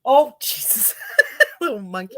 Oh, Jesus. Little monkey.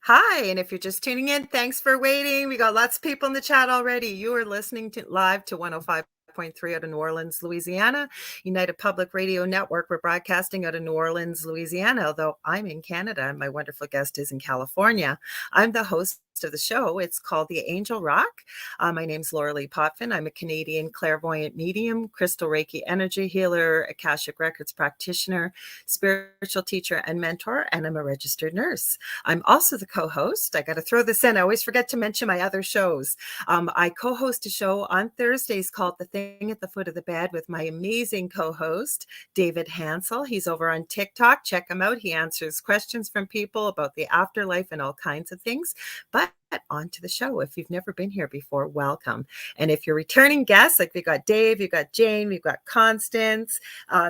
Hi, and if you're just tuning in, thanks for waiting. We got lots of people in the chat already. You are listening to live to 105.3 out of New Orleans, Louisiana, United Public Radio Network. We're broadcasting out of New Orleans, Louisiana, although I'm in Canada and my wonderful guest is in California. I'm the host of the show. It's called The Angel Rock. My name's Lorilei Potvin. I'm a Canadian clairvoyant medium, crystal Reiki energy healer, Akashic Records practitioner, spiritual teacher and mentor, and I'm a registered nurse. I'm also the co-host. I got to throw this in. I always forget to mention my other shows. I co-host a show on Thursdays called The Thing at the Foot of the Bed with my amazing co-host, David Hansel. He's over on TikTok. Check him out. He answers questions from people about the afterlife and all kinds of things. But on to the show. If you've never been here before, welcome. And if you're returning guests, like we got Dave, you've got Jane, we've got Constance,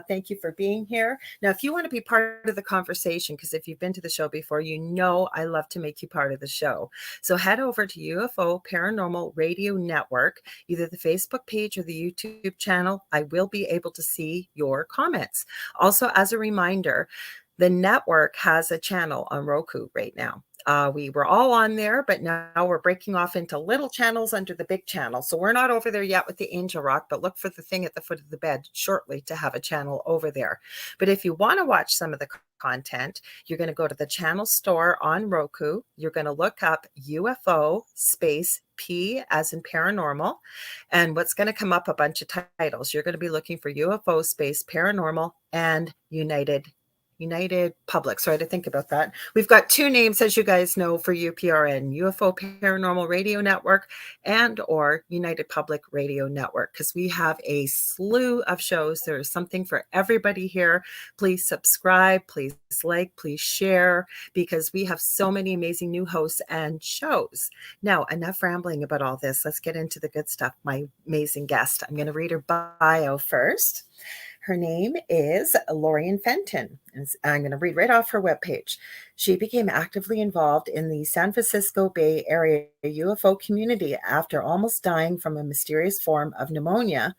thank you for being here. Now, if you want to be part of the conversation, because if you've been to the show before, you know I love to make you part of the show. So head over to UFO Paranormal Radio Network, either the Facebook page or the YouTube channel. I will be able to see your comments. Also, as a reminder, the network has a channel on Roku right now. We were all on there, but now we're breaking off into little channels under the big channel. So we're not over there yet with the Angel Rock, but look for The Thing at the Foot of the Bed shortly to have a channel over there. But if you want to watch some of the content, you're going to go to the channel store on Roku. You're going to look up UFO space P as in paranormal. And what's going to come up a bunch of titles. You're going to be looking for UFO space paranormal and United Public. Sorry to think about that. We've got two names, as you guys know, for UPRN, UFO Paranormal Radio Network and or United Public Radio Network, because we have a slew of shows. There is something for everybody here. Please subscribe, please like, please share, because we have so many amazing new hosts and shows. Now, enough rambling about all this. Let's get into the good stuff. My amazing guest. I'm going to read her bio first. Her name is Lorien Fenton. And I'm going to read right off her webpage. She became actively involved in the San Francisco Bay Area UFO community after almost dying from a mysterious form of pneumonia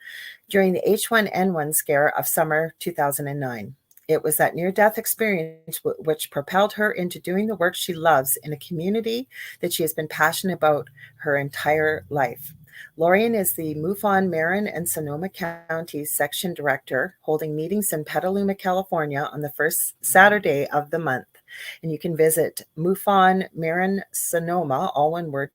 during the H1N1 scare of summer 2009. It was that near-death experience which propelled her into doing the work she loves in a community that she has been passionate about her entire life. Lorien is the MUFON Marin and Sonoma Counties Section Director, holding meetings in Petaluma, California on the first Saturday of the month. And you can visit MUFON Marin Sonoma, all one word,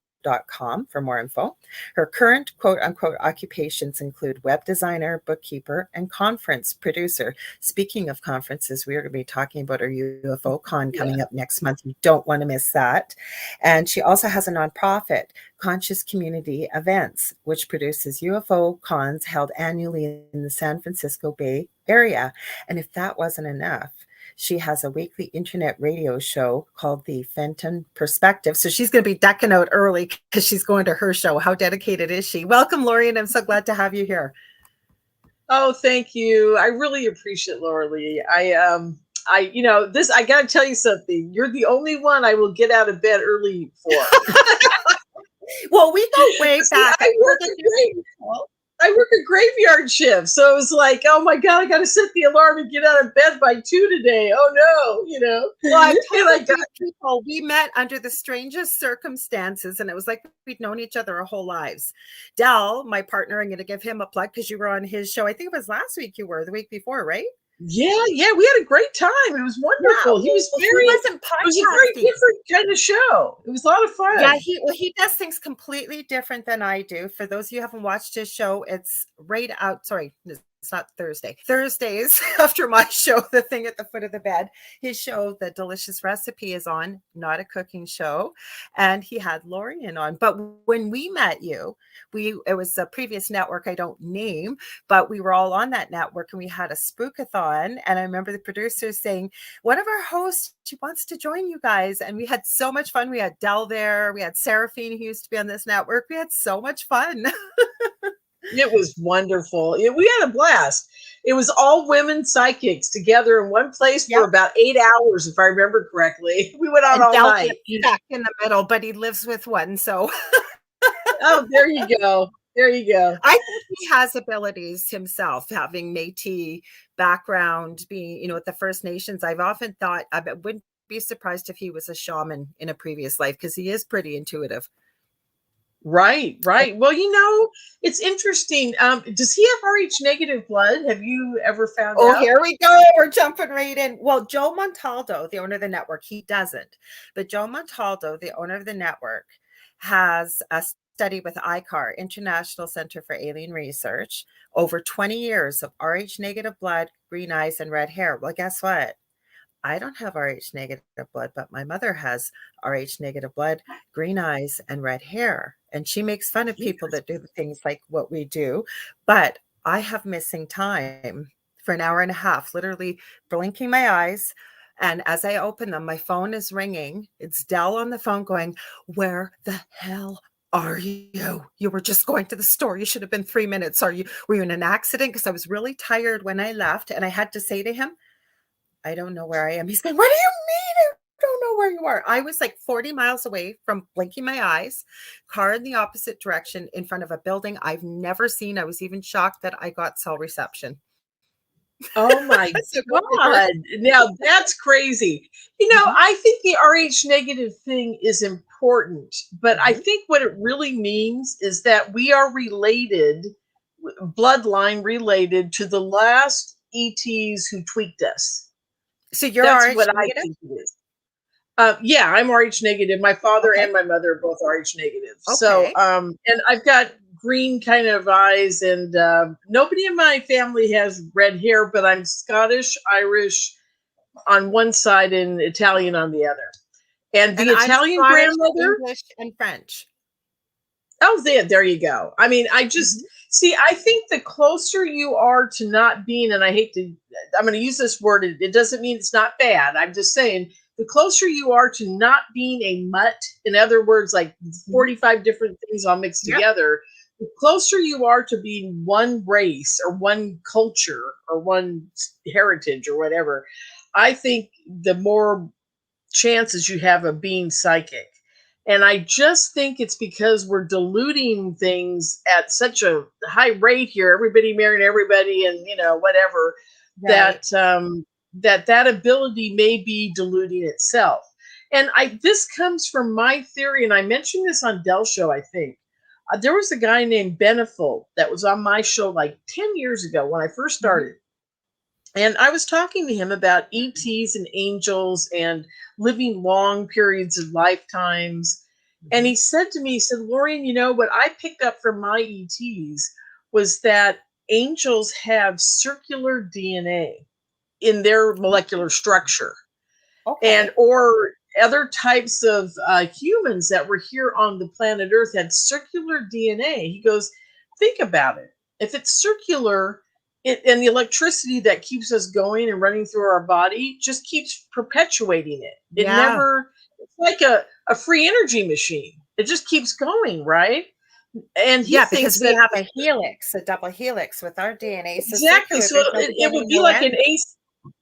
.com for more info. Her current quote-unquote occupations include web designer, bookkeeper, and conference producer. Speaking of conferences, we are going to be talking about our UFO Con coming up next month. You don't want to miss that. And she also has a nonprofit, Conscious Community Events, which produces UFO cons held annually in the San Francisco Bay Area. And if that wasn't enough, she has a weekly internet radio show called The Fenton Perspective. So she's going to be decking out early because she's going to her show. How dedicated is she? Welcome, Lorien. I'm so glad to have you here. Oh, thank you. I really appreciate Lorilei. I got to tell you something. You're the only one I will get out of bed early for. Well, we go way back. I work a graveyard shift, so it was like, oh my God, I got to set the alarm and get out of bed by 2 today. Oh no, Well, I tell people we met under the strangest circumstances, and it was like we'd known each other our whole lives. Dell, my partner, I'm going to give him a plug because you were on his show. I think it was last week you were, the week before, right? Yeah, we had a great time. It was wonderful. Yeah, it was a very different kind of show. It was a lot of fun. Yeah, he does things completely different than I do. For those of you who haven't watched his show, it's right out. Sorry, it's not Thursday. Thursdays after my show, The Thing at the Foot of the Bed, his show, The Delicious Recipe, is on, not a cooking show. And he had Lorien on. But when we met you, it was a previous network I don't name, but we were all on that network and we had a spookathon. And I remember the producers saying, one of our hosts, she wants to join you guys. And we had so much fun. We had Dell there. We had Seraphine, who used to be on this network. We had so much fun. It was wonderful. We had a blast. It was all women psychics together in one place for about 8 hours, if I remember correctly. We went on all night. Stuck in the middle, but he lives with one, so. Oh, there you go. There you go. I think he has abilities himself, having Métis background, being, with the First Nations. I've often thought I wouldn't be surprised if he was a shaman in a previous life, because he is pretty intuitive. Right. Well, it's interesting. Does he have Rh negative blood? Have you ever found Oh, out? here we go. We're jumping right in. Well, Joe Montaldo, the owner of the network, he doesn't. But Joe Montaldo, the owner of the network, has a study with ICAR, International Center for Alien Research, over 20 years of Rh negative blood, green eyes, and red hair. Well, guess what? I don't have Rh negative blood, but my mother has Rh negative blood, green eyes, and red hair. And she makes fun of people that do things like what we do. But I have missing time for an hour and a half, literally blinking my eyes. And as I open them, my phone is ringing. It's Dell on the phone going, "Where the hell are you? You were just going to the store. You should have been 3 minutes. Were you in an accident?" Because I was really tired when I left. And I had to say to him, "I don't know where I am." He's going, "What do you mean you don't know where you are?" I was like 40 miles away from blinking my eyes, car in the opposite direction in front of a building I've never seen. I was even shocked that I got cell reception. Oh my So God. Now that's crazy. I think the Rh negative thing is important, but I think what it really means is that we are related, bloodline related to the last ETs who tweaked us. So you're That's RH what I negative? think it is. Yeah, I'm Rh negative. My father Okay. and my mother are both Rh negative. Okay. So, and I've got green kind of eyes, and nobody in my family has red hair, but I'm Scottish, Irish on one side, and Italian on the other. And And the I'm Italian Scottish, grandmother, English, and French. oh, there you go. I mean, I just see, I think the closer you are to not being, and I'm going to use this word, it doesn't mean it's not bad. I'm just saying, the closer you are to not being a mutt, in other words, like 45 different things all mixed together, the closer you are to being one race or one culture or one heritage or whatever, I think the more chances you have of being psychic. And I just think it's because we're diluting things at such a high rate here, everybody marrying everybody and, whatever, Right. that ability may be diluting itself. And this comes from my theory, and I mentioned this on Dell's show, I think. There was a guy named Beneful that was on my show like 10 years ago when I first started. And I was talking to him about ETs and angels and living long periods of lifetimes. And he said to me, he said, "Lorien, what I picked up from my ETs was that angels have circular DNA in their molecular structure. Okay. Or other types of humans that were here on the planet Earth had circular DNA." He goes, "Think about it. If it's circular, and the electricity that keeps us going and running through our body just keeps perpetuating it. It Yeah. never, it's like a free energy machine. It just keeps going, right?" And he Yeah, because thinks we that have a double helix with our DNA. So exactly. circular, So there's no it would beginning, be no like an end. ace.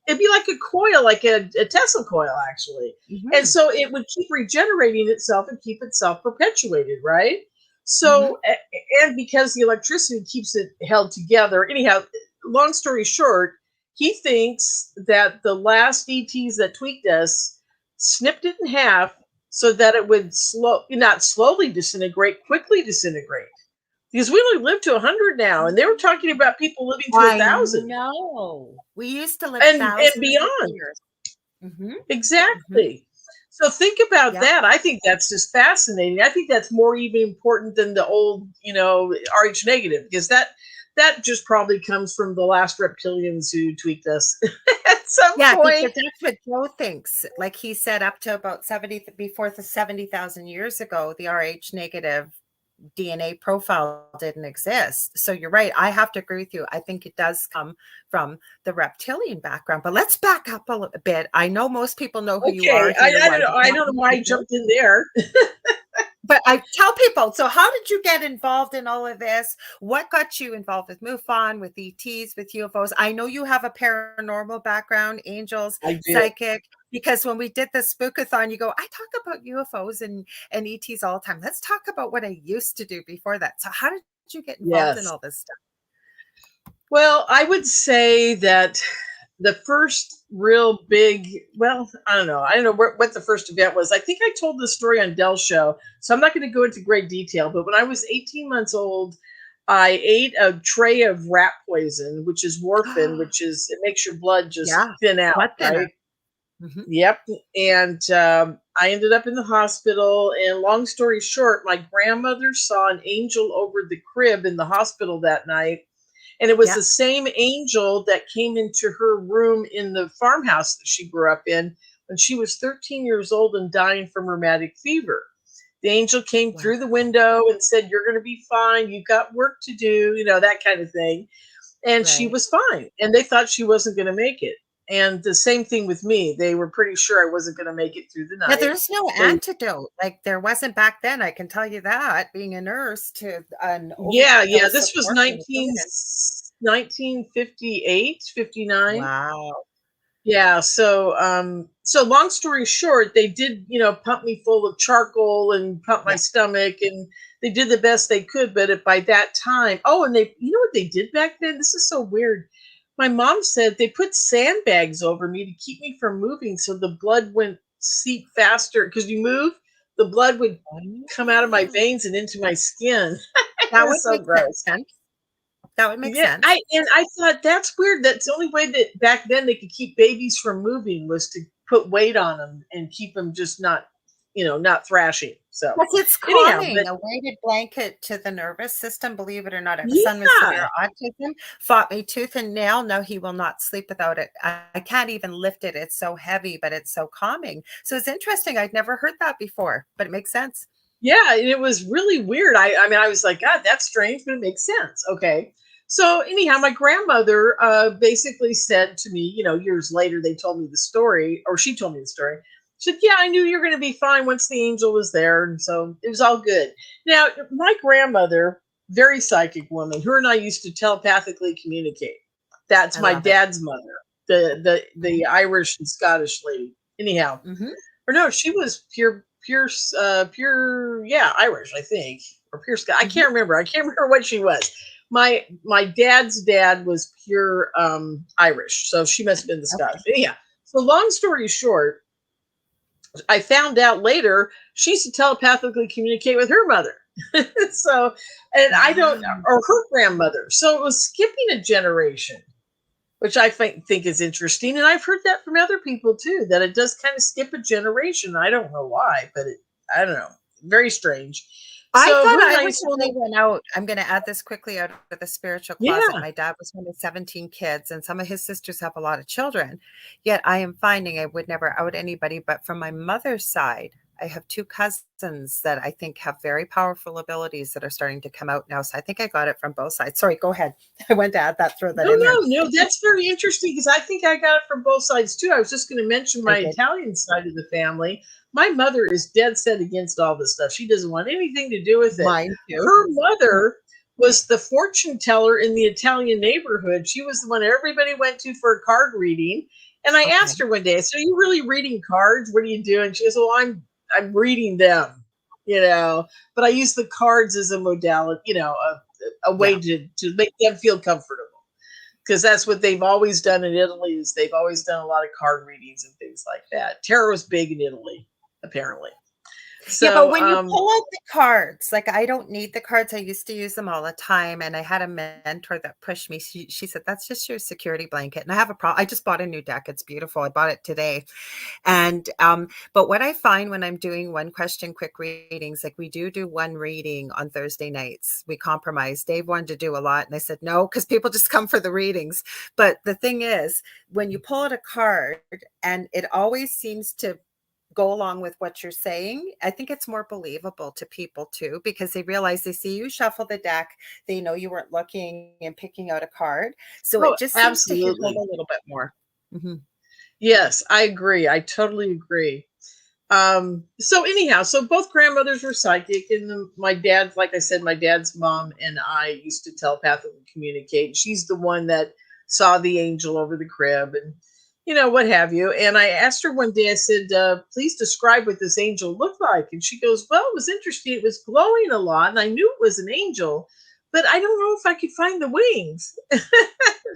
It'd be like a coil, like a Tesla coil, actually. And so it would keep regenerating itself and keep itself perpetuated, right? So, and because the electricity keeps it held together, anyhow, long story short, he thinks that the last ETs that tweaked us snipped it in half so that it would not slowly disintegrate, quickly disintegrate. Because we only live to 100 now, and they were talking about people living to I 1,000 know. We used to live and thousands of beyond. years. Exactly. So think about Yeah. that. I think that's just fascinating. I think that's more even important than the old, Rh negative, because that just probably comes from the last reptilians who tweaked us at some Yeah, because point. that's what Joe thinks. Like he said, up to about 70, before the 70,000 years ago, the Rh negative DNA profile didn't exist. So you're right. I have to agree with you. I think it does come from the reptilian background. But let's back up a little bit. I know most people know who you are Okay, I here. don't know. I don't know why I jumped in there. But I tell people, so how did you get involved in all of this? What got you involved with MUFON, with ETs, with UFOs? I know you have a paranormal background, angels, I do. psychic, because when we did the spookathon, you go, "I talk about UFOs and ETs all the time. Let's talk about what I used to do before that." So how did you get involved in Yes. all this stuff? Well, I would say that the first real big, well, I don't know. I don't know what the first event was. I think I told the story on Dell's show, so I'm not going to go into great detail. But when I was 18 months old, I ate a tray of rat poison, which is warfarin, which is, it makes your blood just Yeah, thin out, blood thinner. right? Yep. And I ended up in the hospital. And long story short, my grandmother saw an angel over the crib in the hospital that night. And it was Yeah. the same angel that came into her room in the farmhouse that she grew up in when she was 13 years old and dying from rheumatic fever. The angel came Wow. through the window and said, "You're going to be fine. You've got work to do," that kind of thing. And she Right. was fine. And they thought she wasn't going to make it. And the same thing with me. They were pretty sure I wasn't going to make it through the Yeah, night. there's no They, antidote. Like there wasn't back then. I can tell you that, being a nurse, to an yeah, overdose of this was morphine is 19, imminent. 1958, 59. Wow. Yeah, so long story short, they did, pump me full of charcoal and pump my Yeah. stomach, and they did the best they could, but by that time, oh, and they, you know what they did back then? This is so weird. My mom said they put sandbags over me to keep me from moving so the blood wouldn't seep faster, because you move, the blood would come out of my Oh, veins and into my skin. It that would was so make gross. sense. That would make Yeah, sense. I thought that's weird. That's the only way that back then they could keep babies from moving was to put weight on them and keep them just not, not thrashing. So Because it's anyhow, calming, but a weighted blanket to the nervous system, believe it or not. I have a son with severe yeah, autism, fought me tooth and nail. No, he will not sleep without it. I can't even lift it. It's so heavy, but it's so calming. So it's interesting. I'd never heard that before, but it makes sense. yeah, and it was really weird. I mean, I was like, God, that's strange, but it makes sense. Okay. So anyhow, my grandmother basically said to me, years later, they told me the story, or she told me the story. She said, "Yeah, I knew you were going to be fine once the angel was there," and so it was all good. Now, my grandmother, very psychic woman, her and I used to telepathically communicate. That's I my love it. dad's mother, the Irish and Scottish lady. Anyhow, Mm-hmm. or no, she was pure, yeah, Irish, I think, or pure Scott. I Mm-hmm. can't remember. I can't remember what she was. My dad's dad was pure Irish, so she must have been the Okay. Scottish. Yeah. So long story short, I found out later she used to telepathically communicate with her mother. So, and I don't, Wow. or her grandmother. So it was skipping a generation, which I think is interesting. And I've heard that from other people too, that it does kind of skip a generation. I don't know why, but I don't know. Very strange. I So thought her and I I was used to the only go, one out. I'm going to add this quickly out of the spiritual closet. yeah, My dad was one of 17 kids, and some of his sisters have a lot of children. Yet I am finding I would never out anybody. But from my mother's side, I have two cousins that I think have very powerful abilities that are starting to come out now. So I think I got it from both sides. Sorry, go ahead. I went to add that, throw that no, in there. no, no, that's very interesting because I think I got it from both sides too. I was just going to mention I my did. Italian side of the family. My mother is dead set against all this stuff. She doesn't want anything to do with it. Mine too. Her mother was the fortune teller in the Italian neighborhood. She was the one everybody went to for a card reading. And I asked Okay. her one day, "So are you really reading cards? What are you doing?" She goes, "Well, I'm reading them, but I use the cards as a modality, a Yeah. way to make them feel comfortable." Because that's what they've always done in Italy. Is they've always done a lot of card readings and things like that. Tarot is big in Italy, apparently. Yeah, but So, when you pull out the cards, like I don't need the cards. I used to use them all the time. And I had a mentor that pushed me. She said, "That's just your security blanket." And I have a problem. I just bought a new deck. It's beautiful. I bought it today. And but what I find when I'm doing one question quick readings, like we do one reading on Thursday nights. We compromise. Dave wanted to do a lot, and I said no, because people just come for the readings. But the thing is, when you pull out a card and it always seems to go along with what you're saying, I think it's more believable to people too, because they realize they see you shuffle the deck, they know you weren't looking and picking out a card. So oh, it just seems to hit home absolutely. a little bit more. Mhm. Yes, I agree. I totally agree. So anyhow, so both grandmothers were psychic, and my dad's, like I said, my dad's mom and I used to telepathically communicate. She's the one that saw the angel over the crib, and what have you. And I asked her one day, I said, "Please describe what this angel looked like." And she goes, "Well, it was interesting. It was glowing a lot, and I knew it was an angel, but I don't know if I could find the wings.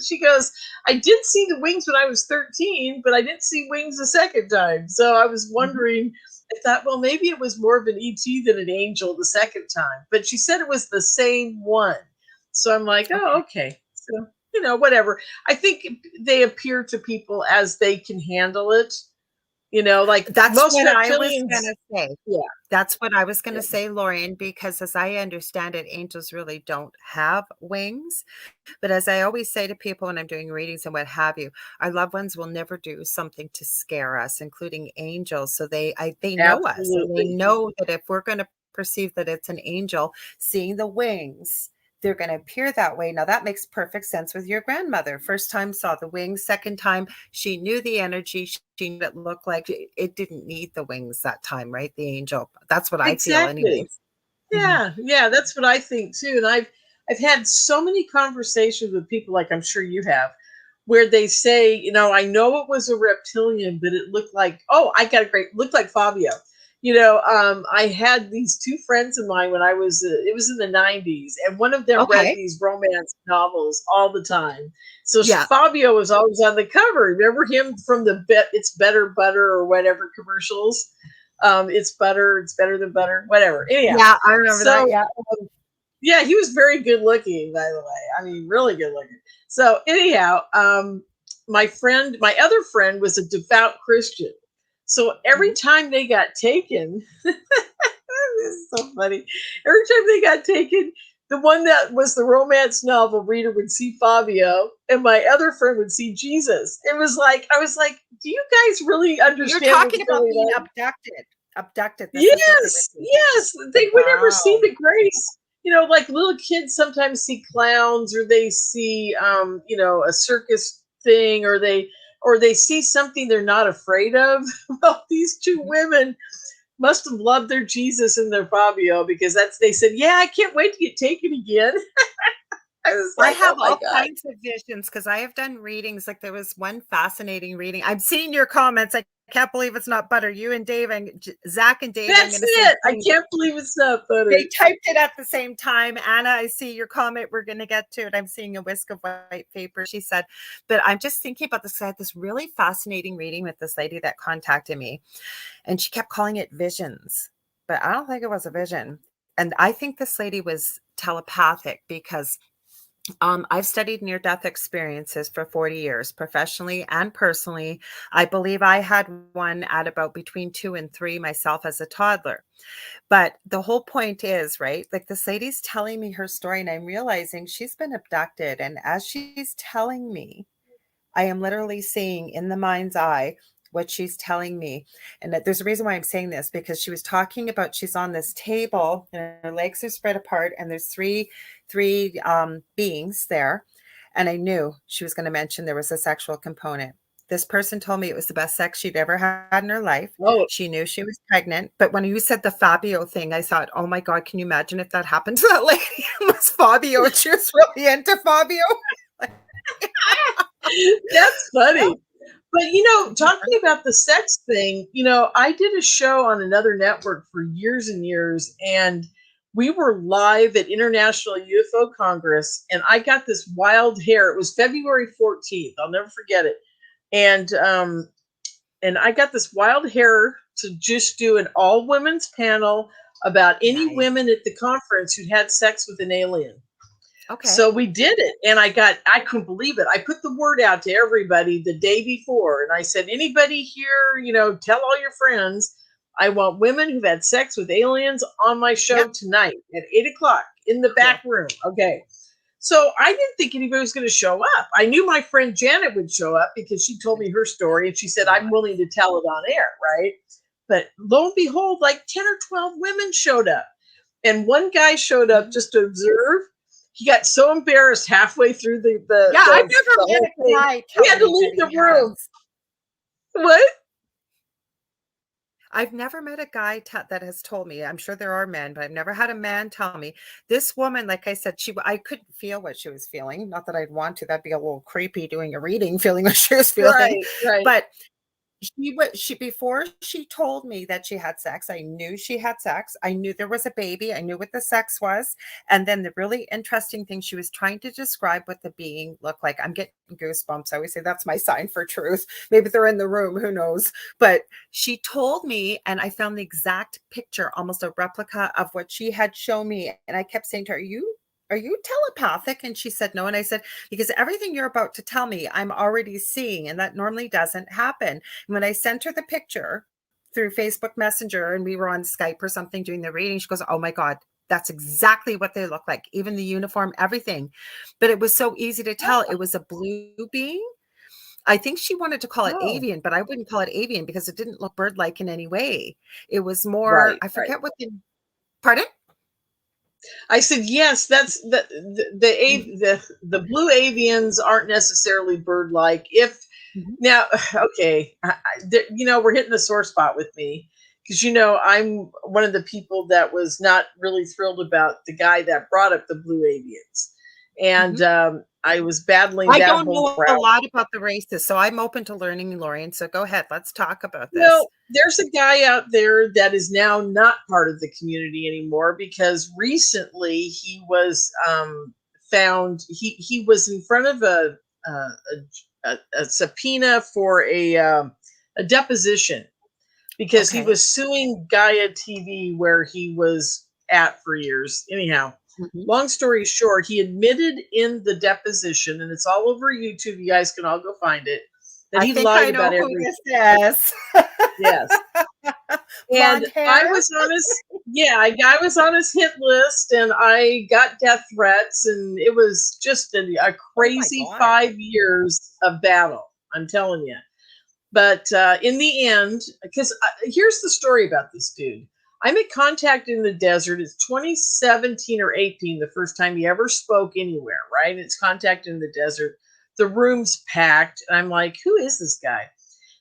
She goes, I did see the wings when I was 13, but I didn't see wings the second time. So I was wondering, I thought, well, maybe it was more of an ET than an angel the second time. But she said it was the same one. So I'm like, oh, okay. So, whatever. I think they appear to people as they can handle it. Like That's most what I was reptilians. gonna say. Yeah. That's what I was Yeah. gonna say, Lorien, because as I understand it, angels really don't have wings. But as I always say to people when I'm doing readings and what have you, our loved ones will never do something to scare us, including angels. So they know us, and they Absolutely. know that if we're going to perceive that it's an angel, seeing the wings, they're going to appear that way. Now that makes perfect sense with your grandmother. First time saw the wings, second time she knew the energy. She knew what it looked like. It didn't need the wings that time, right? The angel. That's what I feel, Exactly. anyways. Mhm. Yeah, that's what I think too. And I've had so many conversations with people, like I'm sure you have, where they say, I know it was a reptilian, but it looked like, oh, I got a great, looked like Fabio. I had these two friends of mine when it was in the 90s, and one of them read Okay. these romance novels all the time. So Yeah. Fabio was always on the cover. Remember him from the It's Better Butter or whatever commercials? It's butter, it's better than butter, whatever. Anyhow, Yeah, I remember that. so Yeah. yeah, he was very good looking, by the way. I mean, really good looking. So anyhow, my other friend was a devout Christian. So every time they got taken, this is so funny. Every time they got taken, the one that was the romance novel reader would see Fabio, and my other friend would see Jesus. It was like, I was like, do you guys really You're understand what's talking about going being on? abducted. Abducted. This is what they would Yes, do. yes. They would never see Wow. the grace. Like little kids sometimes see clowns, or they see a circus thing, or they see something they're not afraid of. Well, these two women must have loved their Jesus and their Fabio, because they said, yeah, I can't wait to get taken again. I was I like, have oh my all God. kinds of visions because I have done readings. Like there was one fascinating reading. I've seen your comments. I can't believe it's not butter. You and Dave and Zach and Dave, I'm That's going to say it. I can't believe it's not butter. they typed it at the same time. Anna, I see your comment. We're going to get to it. I'm seeing a whisk of white vapor, she said. But I'm just thinking about this. I had this really fascinating reading with this lady that contacted me, and she kept calling it visions. But I don't think it was a vision. And I think this lady was telepathic because I've studied near death experiences for 40 years, professionally and personally. I believe I had one at about between 2 and 3 myself as a toddler. But the whole point is, right? Like this lady's telling me her story, and I'm realizing she's been abducted. And as she's telling me, I am literally seeing in the mind's eye what she's telling me. And that there's a reason why I'm saying this, because she was talking about she's on this table and her legs are spread apart, and there's three beings there. And I knew she was going to mention there was a sexual component. This person told me it was the best sex she'd ever had in her life. Oh, She knew she was pregnant. But when you said the Fabio thing, I thought, oh my God, can you imagine if that happened to that lady? It was Fabio, and she was really into Fabio. that's funny. But talking about the sex thing, I did a show on another network for years and years, and we were live at International UFO Congress, and I got this wild hair. It was February 14th. I'll never forget it. And I got this wild hair to just do an all women's panel about any Nice. women at the conference who'd had sex with an alien. Okay. So we did it, and I couldn't believe it. I put the word out to everybody the day before, and I said, anybody here, tell all your friends, I want women who've had sex with aliens on my show Yep. tonight at 8 o'clock in the Cool. back room. Okay. So I didn't think anybody was going to show up. I knew my friend Janet would show up because she told me her story, and she said, I'm willing to tell it on air, right? But lo and behold, like 10 or 12 women showed up. And one guy showed up just to observe. He got so embarrassed halfway through Yeah, I've never the met whole a thing. guy He tell had to me leave that the he room. has. What? I've never met a guy that has told me. I'm sure there are men, but I've never had a man tell me. This woman, like I said, I couldn't feel what she was feeling. Not that I'd want to. That'd be a little creepy doing a reading, feeling what she was feeling. Right, right. But She before she told me that she had sex, I knew she had sex. I knew there was a baby. I knew what the sex was. And then the really interesting thing, she was trying to describe what the being looked like. I'm getting goosebumps. I always say that's my sign for truth. Maybe they're in the room, who knows? But she told me, and I found the exact picture, almost a replica of what she had shown me. And I kept saying to her, are you telepathic? And she said, no. And I said, because everything you're about to tell me, I'm already seeing, and that normally doesn't happen. And when I sent her the picture through Facebook Messenger and we were on Skype or something doing the reading, she goes, oh my God, that's exactly what they look like. Even the uniform, everything. But it was so easy to tell. It was a blue being. I think she wanted to call it Oh, avian, but I wouldn't call it avian because it didn't look bird-like in any way. It was more, right, I right. forget what pardon? I said yes. That's the blue avians aren't necessarily bird-like. If Mhm. now, okay, we're hitting the sore spot with me because I'm one of the people that was not really thrilled about the guy that brought up the blue avians, and Mhm. I was battling I that don't whole know crowd. a lot about the races, so I'm open to learning, Lorien. So go ahead. Let's talk about this. Well, there's a guy out there that is now not part of the community anymore because recently he was found. He was in front of a subpoena for a deposition because he Okay. was suing Gaia TV where he was at for years. Anyhow, Mhm. long story short, he admitted in the deposition, and it's all over YouTube. You guys can all go find it. That I he think lied I about know who everything. this is. Yes. And Blonde hair? I was on his yeah, I was on his hit list and I got death threats and it was just a Oh my crazy God. 5 years of battle. I'm telling you. But in the end, because here's the story about this dude. I made contact in the desert. It's 2017 or 18, the first time he ever spoke anywhere, right? It's contact in the desert. The room's packed. And I'm like, who is this guy?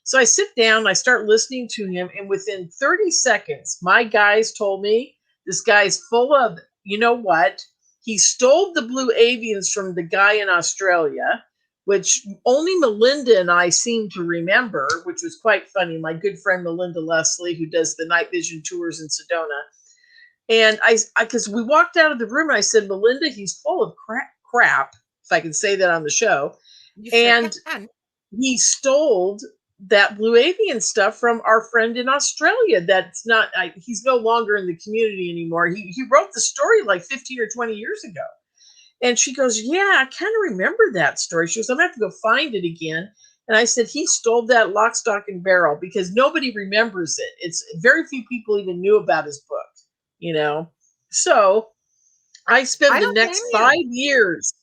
So I sit down, I start listening to him, and within 30 seconds, my guys told me this guy's full of, you know what? He stole the blue avians from the guy in Australia, which only Melinda and I seem to remember, which was quite funny. My good friend Melinda Leslie, who does the night vision tours in Sedona. And because we walked out of the room, and I said, Melinda, he's full of crap, if I can say that on the show. You sure And can. he stole that blue avian stuff from our friend in Australia. That's not, he's no longer in the community anymore. He wrote the story like 15 or 20 years ago. And she goes, yeah, I kind of remember that story. She goes, I'm going to have to go find it again. And I said, he stole that lock, stock, and barrel because nobody remembers it. It's very few people even knew about his book, you know? So I spent I the don't blame next five you. years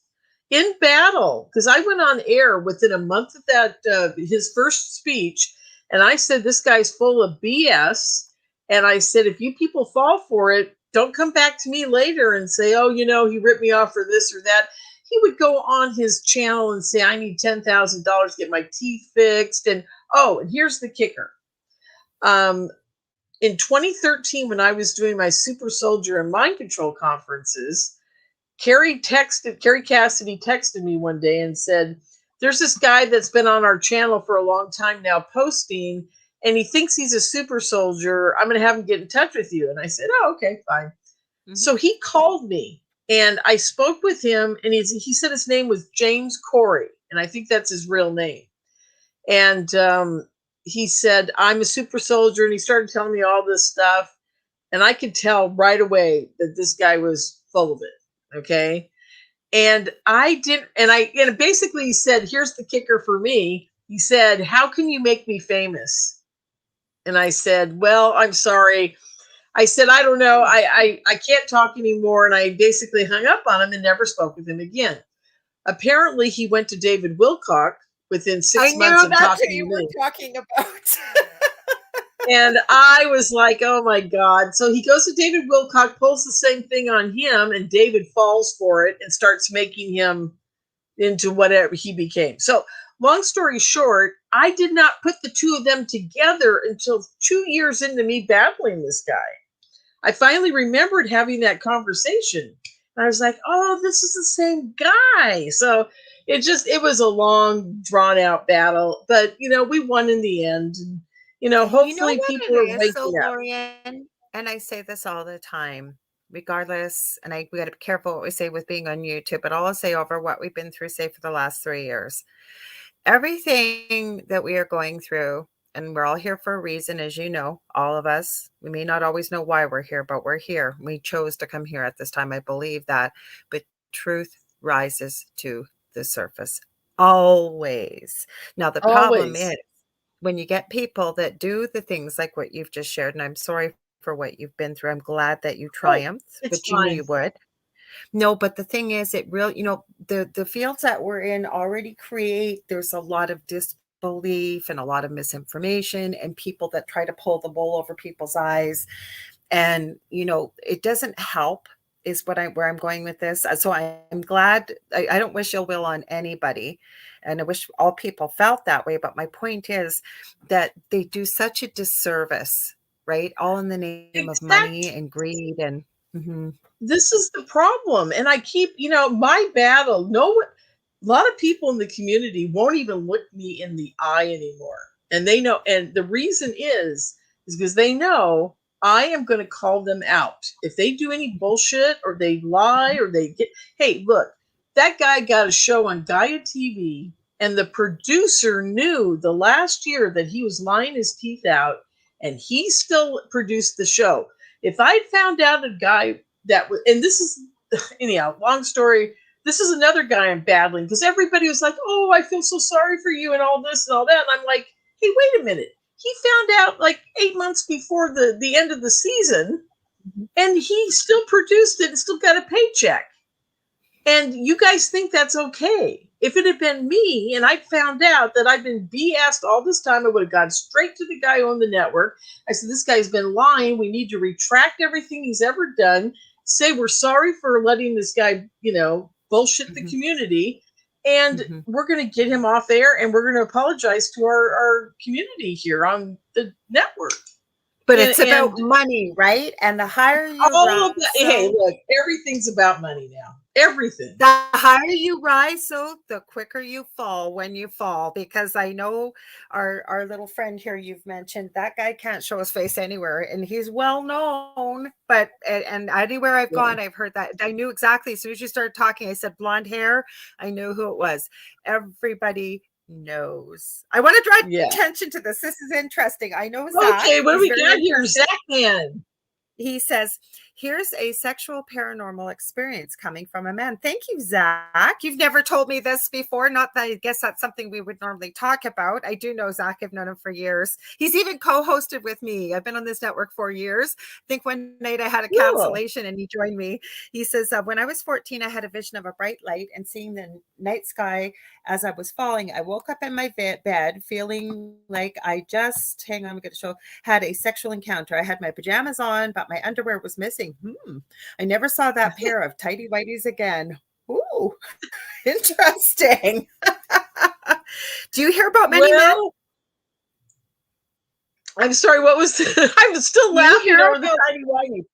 in battle because I went on air within a month of that his first speech, and I said this guy's full of BS. And I said if you people fall for it, don't come back to me later and say, oh, he ripped me off for this or that. He would go on his channel and say, I need $10,000 to get my teeth fixed. And oh, and here's the kicker. Um, in 2013, when I was doing my super soldier and mind control conferences, Carrie Cassidy texted me one day and said, there's this guy that's been on our channel for a long time now posting, and he thinks he's a super soldier. I'm going to have him get in touch with you. And I said, oh, okay, fine. Mhm. So he called me and I spoke with him, and he said his name was James Corey. And I think that's his real name. And he said, I'm a super soldier. And he started telling me all this stuff. And I could tell right away that this guy was full of it. Okay. And I didn't, and basically he said, here's the kicker for me. He said, how can you make me famous? And I said, well, I'm sorry. I said, I don't know. I can't talk anymore. And I basically hung up on him and never spoke with him again. Apparently he went to David Wilcock within I 6 months knew of that's who talking to you were me. talking about. And I was like, oh my God. So he goes to David Wilcock, pulls the same thing on him, and David falls for it and starts making him into whatever he became. So, long story short, I did not put the two of them together until 2 years into me battling this guy. I finally remembered having that conversation. And I was like, oh, this is the same guy. So it was a long, drawn out battle, but we won in the end. And, You know hopefully what people are it is, waking so up. Lorien, and I say this all the time, regardless, and we got to be careful what we say with being on YouTube, but all I'll say over what we've been through, say, for the last 3 years. Everything that we are going through, and we're all here for a reason, as you know, all of us. We may not always know why we're here, but we're here. We chose to come here at this time. I believe that. But truth rises to the surface always. Now, the problem Always. is when you get people that do the things like what you've just shared, and I'm sorry for what you've been through. I'm glad that you Oh, triumphed, it's but you knew fine. you would. No, but the thing is, it really, the fields that we're in already create, there's a lot of disbelief and a lot of misinformation and people that try to pull the wool over people's eyes. And, it doesn't help is where I'm going with this. So I'm glad, I don't wish ill will on anybody. And I wish all people felt that way. But my point is that they do such a disservice, right? All in the name of money Exactly. and greed and, mhm, This is the problem. And I keep, my battle, a lot of people in the community won't even look me in the eye anymore. And they know, and the reason is because they know I am going to call them out. If they do any bullshit or they lie or hey, look, that guy got a show on Gaia TV, and the producer knew the last year that he was lying his teeth out, and he still produced the show. If I'd found out a guy that was, and this is, anyhow, long story, this is another guy I'm battling because everybody was like, "Oh, I feel so sorry for you," and all this and all that. And I'm like, "Hey, wait a minute. He found out like 8 months before the end of the season, mhm. and he still produced it and still got a paycheck. And you guys think that's okay? If it had been me and I found out that I've been BS'd all this time, I would have gone straight to the guy on the network. I said, this guy's been lying. We need to retract everything he's ever done. Say we're sorry for letting this guy, bullshit the Mhm, community. And mhm. we're going to get him off air and we're going to apologize to our community here on the network. But And, it's about and money, right? And the higher you all of rise, that, hey, so look, everything's about money now. Everything. the higher you rise, so the quicker you fall when you fall. Because I know our little friend here you've mentioned, that guy can't show his face anywhere, and he's well known. But and anywhere I've Yeah. gone, I've heard that. I knew exactly as soon as you started talking. I said blonde hair. I knew who it was. Everybody knows. I want to draw Yeah. attention to this. This is interesting. I know Zach. Okay, what do He's we very got here? interesting. Zach Man. He says, here's a sexual paranormal experience coming from a man. Thank you, Zach. You've never told me this before. Not that I guess that's something we would normally talk about. I do know Zach. I've known him for years. He's even co-hosted with me. I've been on this network for years. I think one night I had a Cool. cancellation and he joined me. He says, when I was 14, I had a vision of a bright light and seeing the night sky as I was falling. I woke up in my bed feeling like I just, hang on, I'm going to show, had a sexual encounter. I had my pajamas on, but my underwear was missing. I never saw that pair of tighty whities again. Ooh, interesting. Do you hear about many men? Well, I'm sorry, what was I'm still Do you laughing hear over the about tiny whitey.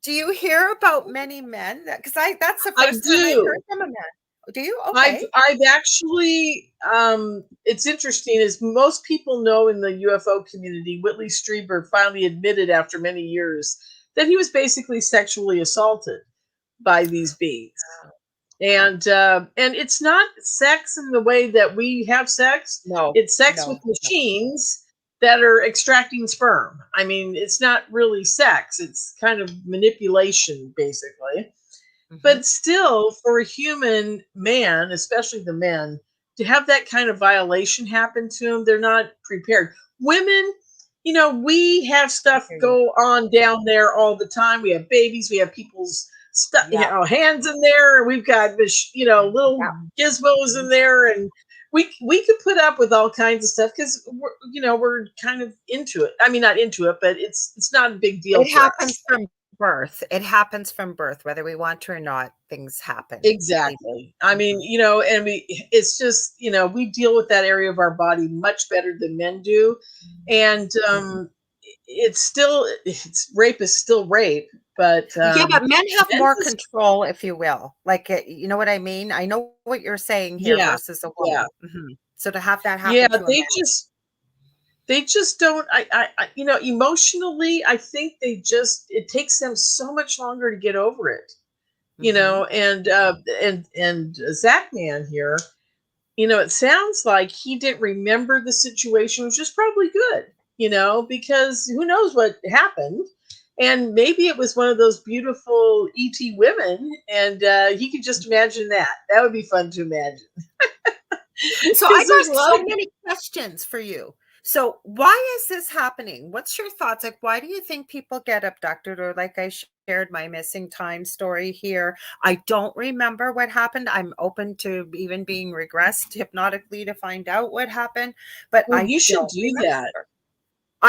do you hear about many men? Because that's the I first time I've heard do. from a man. Do you? I've Okay. I've actually it's interesting as most people know in the UFO community, Whitley Strieber finally admitted after many years that he was basically sexually assaulted by these beings. And it's not sex in the way that we have sex. No, It's sex with no, no. machines that are extracting sperm. I mean, it's not really sex. It's kind of manipulation, basically. Mhm. But still, for a human man, especially the men, to have that kind of violation happen to them, they're not prepared. Women, we have I stuff hear you. go on down there all the time. We have babies, we have people's stuff, Yeah. hands in there. We've got little Yeah. gizmos in Mhm. there, and we could put up with all kinds of stuff because we're kind of into it. I mean, not into it, but it's not a big deal It for happens us. from birth. It happens from birth, whether we want to or not. Things happen. They Exactly. I mean, Mhm. and it's just, we deal with that area of our body much better than men do. And Mhm. it's rape is still rape, but Yeah, but men have men more just control, if you will. Like, you know what I mean? I know what you're saying here yeah, versus a yeah, woman. So to have that yeah. happen to a man. They just don't. You know, emotionally, I think they just it takes them so much longer to get over it. You Hmm. know, and Zach Man here, you know, it sounds like he didn't remember the situation, which is probably good, you know, because who knows what happened. And maybe it was one of those beautiful ET women, and he could just imagine that. That would be fun to imagine. So I Because there's a got lot so of. many questions for you. So why is this happening? What's your thoughts? Like, why do you think people get abducted? Or like I shared my missing time story here. I don't remember what happened. I'm open to even being regressed hypnotically to find out what happened, but Well, I you should don't do that. remember.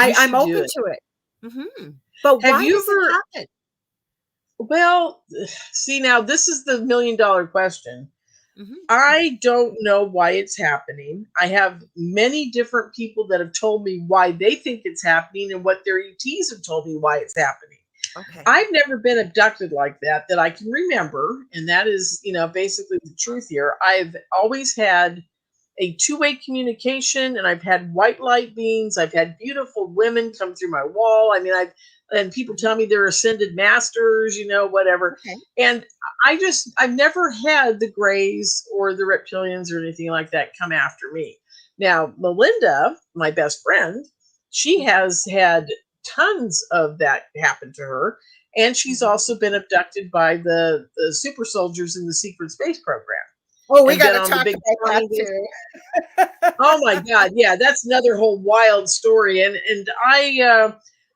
You I'm should do open it. to it. But Have why you does it ever? happen? Well, see, now this is the $1,000,000 question. Hmm. I don't know why it's happening. I have many different people that have told me why they think it's happening and what their ETs have told me why it's happening. Okay. I've never been abducted like that I can remember, and that is, you know, basically the truth here. I've always had a two-way communication, and I've had white light beings. I've had beautiful women come through my wall. I mean, I've and people Mhm. tell me they're ascended masters, you know, whatever. Okay. And I've never had the Greys or the reptilians or anything like that come after me. Now, Melinda, my best friend, she Mhm. has had tons of that happen to her. And she's Mhm. also been abducted by the super soldiers in the secret space program Oh, we and got been to on the talk big about that triangles. too. Oh my God, yeah, that's another whole wild story, and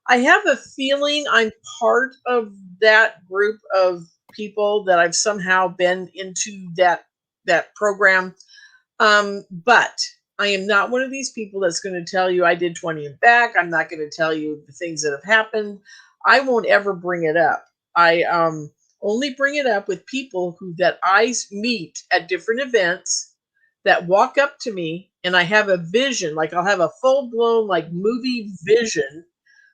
I have a feeling I'm part of that group of people that I've somehow been into that program. But I am not one of these people that's going to tell you I did 20 and back. I'm not going to tell you the things that have happened. I won't ever bring it up. I only bring it up with people who that I meet at different events that walk up to me and I have a vision, like I'll have a full blown like movie vision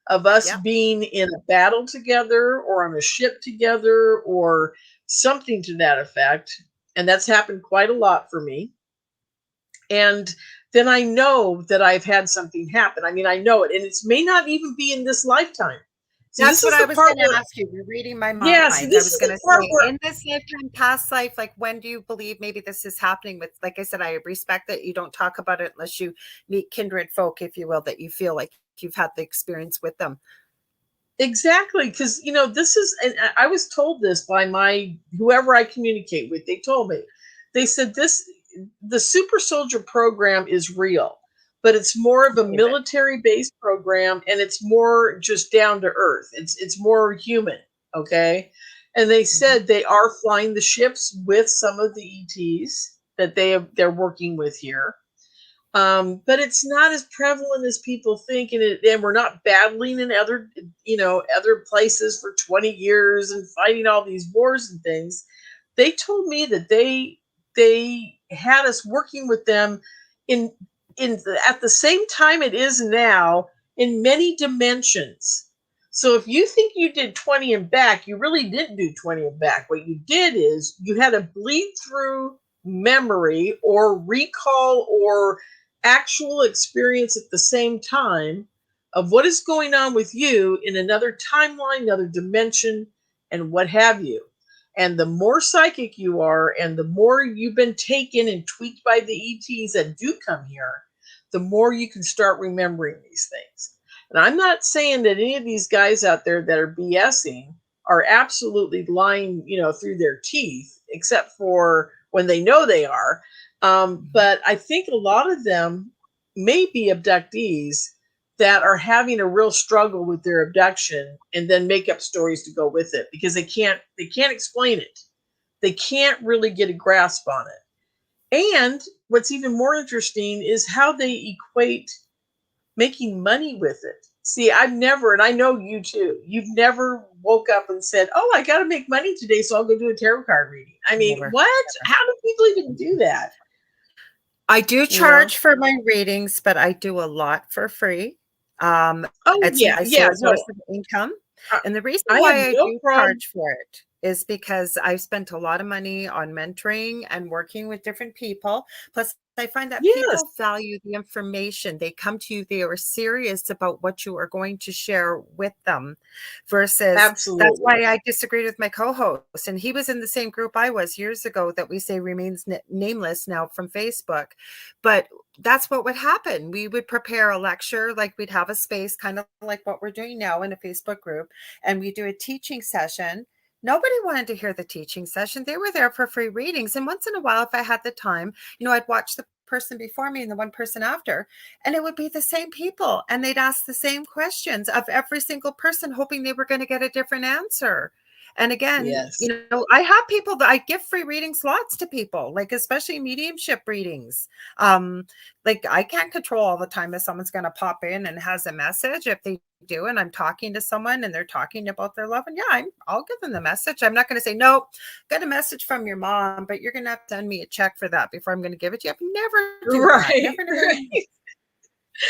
of us Yep. being in a battle together or on a ship together or something to that effect. And that's happened quite a lot for me. And then I know that I've had something happen. I mean, I know it, and it may not even be in this lifetime. See, That's this what is I the was part going to where, ask you. You're reading my yeah, see, mind. I this was is going the to part say, where, in this lifetime, past life, like when do you believe maybe this is happening with, like I said, I respect that you don't talk about it unless you meet kindred folk, if you will, that you feel like you've had the experience with them. exactly, because, you know, this is, and I was told this by my, whoever I communicate with, they told me, they said the super soldier program is real, but it's more of a Believe it. military based program and it's more just down to earth. It's more human. Okay. And they Mhm. said they are flying the ships with some of the ETs that they're working with here. But it's not as prevalent as people think, and we're not battling in other, you know, other places for 20 years and fighting all these wars and things. They told me that they had us working with them in at the same time it is now in many dimensions. So if you think you did 20 and back, you really didn't do 20 and back. What you did is you had a bleed through memory or recall or actual experience at the same time of what is going on with you in another timeline, another dimension, and what have you. And the more psychic you are, and the more you've been taken and tweaked by the ETs that do come here, the more you can start remembering these things. And I'm not saying that any of these guys out there that are BSing are absolutely lying, you know, through their teeth, except for when they know they are. But I think a lot of them may be abductees that are having a real struggle with their abduction and then make up stories to go with it because they can't explain it. They can't really get a grasp on it. And what's even more interesting is how they equate making money with it. See, I've never, and I know you too, you've never woke up and said, "Oh, I got to make money today, so I'll go do a tarot card reading." I mean, Never. what? How do people even do that? I do You know? charge for my readings, but I do a lot for free. Oh It's yeah, my yeah. sole source No, of income. I, And the reason I have why I no do problem. charge for it is because I've spent a lot of money on mentoring and working with different people. Plus, I find that Yes, people value the information. They come to you, they are serious about what you are going to share with them, versus that's absolutely. why I disagreed with my co-host. And he was in the same group I was years ago that we say remains nameless now from Facebook. But that's what would happen. We would prepare a lecture, like we'd have a space, kind of like what we're doing now in a Facebook group, and we do a teaching session. Nobody wanted to hear the teaching session. They were there for free readings. And once in a while, if I had the time, I'd watch the person before me and the one person after, and it would be the same people. And they'd ask the same questions of every single person, hoping they were going to get a different answer. And again, Yes. I have people that I give free readings lots to people, like especially mediumship readings. Um, like I can't control all the time if someone's going to pop in and has a message. If they do, and I'm talking to someone and they're talking about their love, and yeah, I'll give them the message. I'm not going to say, no, got a message from your mom, but you're going to have to send me a check for that before I'm going to give it to you. I've never do that. Right. Never, never. Right.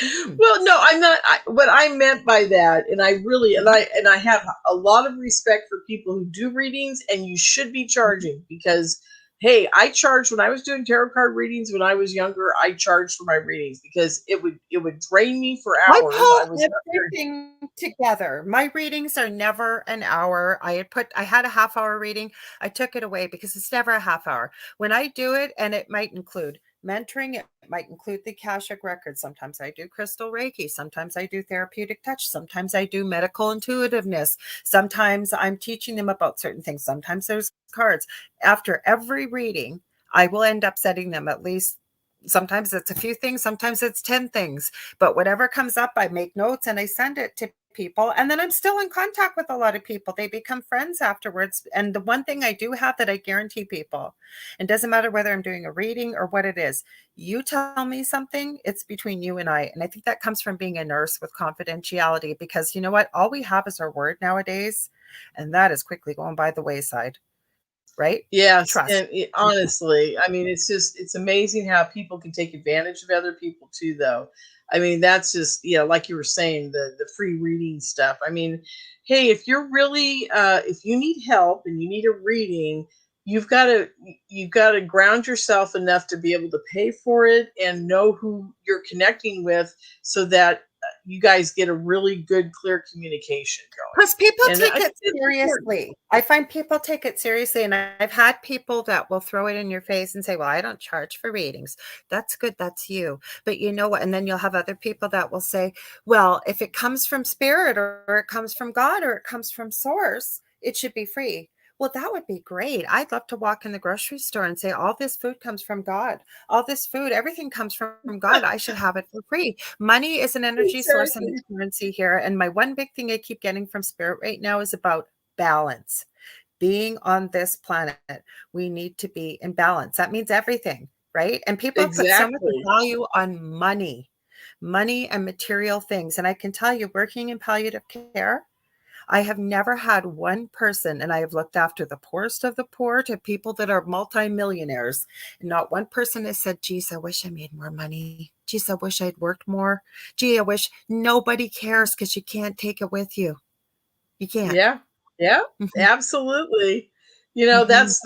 Mm-hmm. Well, no, I'm not. What I meant by that, and I really, and I have a lot of respect for people who do readings, and you should be charging because, hey, I charged when I was doing tarot card readings when I was younger. I charged for my readings because it would drain me for I hours. I pull was not very. everything together. My readings are never an hour. I had a half hour reading. I took it away because it's never a half hour. When I do it, and it might include mentoring, it might include the Akashic records. Sometimes I do crystal Reiki. Sometimes I do therapeutic touch. Sometimes I do medical intuitiveness. Sometimes I'm teaching them about certain things. Sometimes there's cards. After every reading, I will end up setting them at least. Sometimes it's a few things, sometimes it's 10 things, but whatever comes up, I make notes and I send it to people. And then I'm still in contact with a lot of people. They become friends afterwards. And the one thing I do have that I guarantee people, and doesn't matter whether I'm doing a reading or what it is, you tell me something, it's between you and I. And I think that comes from being a nurse with confidentiality, because you know what? All we have is our word nowadays. And that is quickly going by the wayside, right? Yes, Trust. and honestly, I mean, it's amazing how people can take advantage of other people too, though. I mean, that's just like you were saying, the free reading stuff. I mean, hey, if you're really if you need help and you need a reading, you've got to ground yourself enough to be able to pay for it and know who you're connecting with, so that you guys get a really good, clear communication Because people going. And take I it think it's important. seriously. I find people take it seriously. And I've had people that will throw it in your face and say, well, I don't charge for readings. That's good. That's you. But you know what? And then you'll have other people that will say, well, if it comes from spirit or it comes from God or it comes from source, it should be free. Well, that would be great. I'd love to walk in the grocery store and say, all this food comes from God. All this food, everything comes from God. I should have it for free. Money is an energy source and Exactly. it's currency here. And my one big thing I keep getting from spirit right now is about balance. Being on this planet, we need to be in balance. That means everything, right? And people put so much Exactly. value on money and material things. And I can tell you, working in palliative care, I have never had one person, and I have looked after the poorest of the poor to people that are multimillionaires. And not one person has said, geez, I wish I made more money. Geez, I wish I'd worked more. Gee, I wish. Nobody cares because you can't take it with you. You can't. Yeah. Yeah. Mhm. Absolutely. Mhm. That's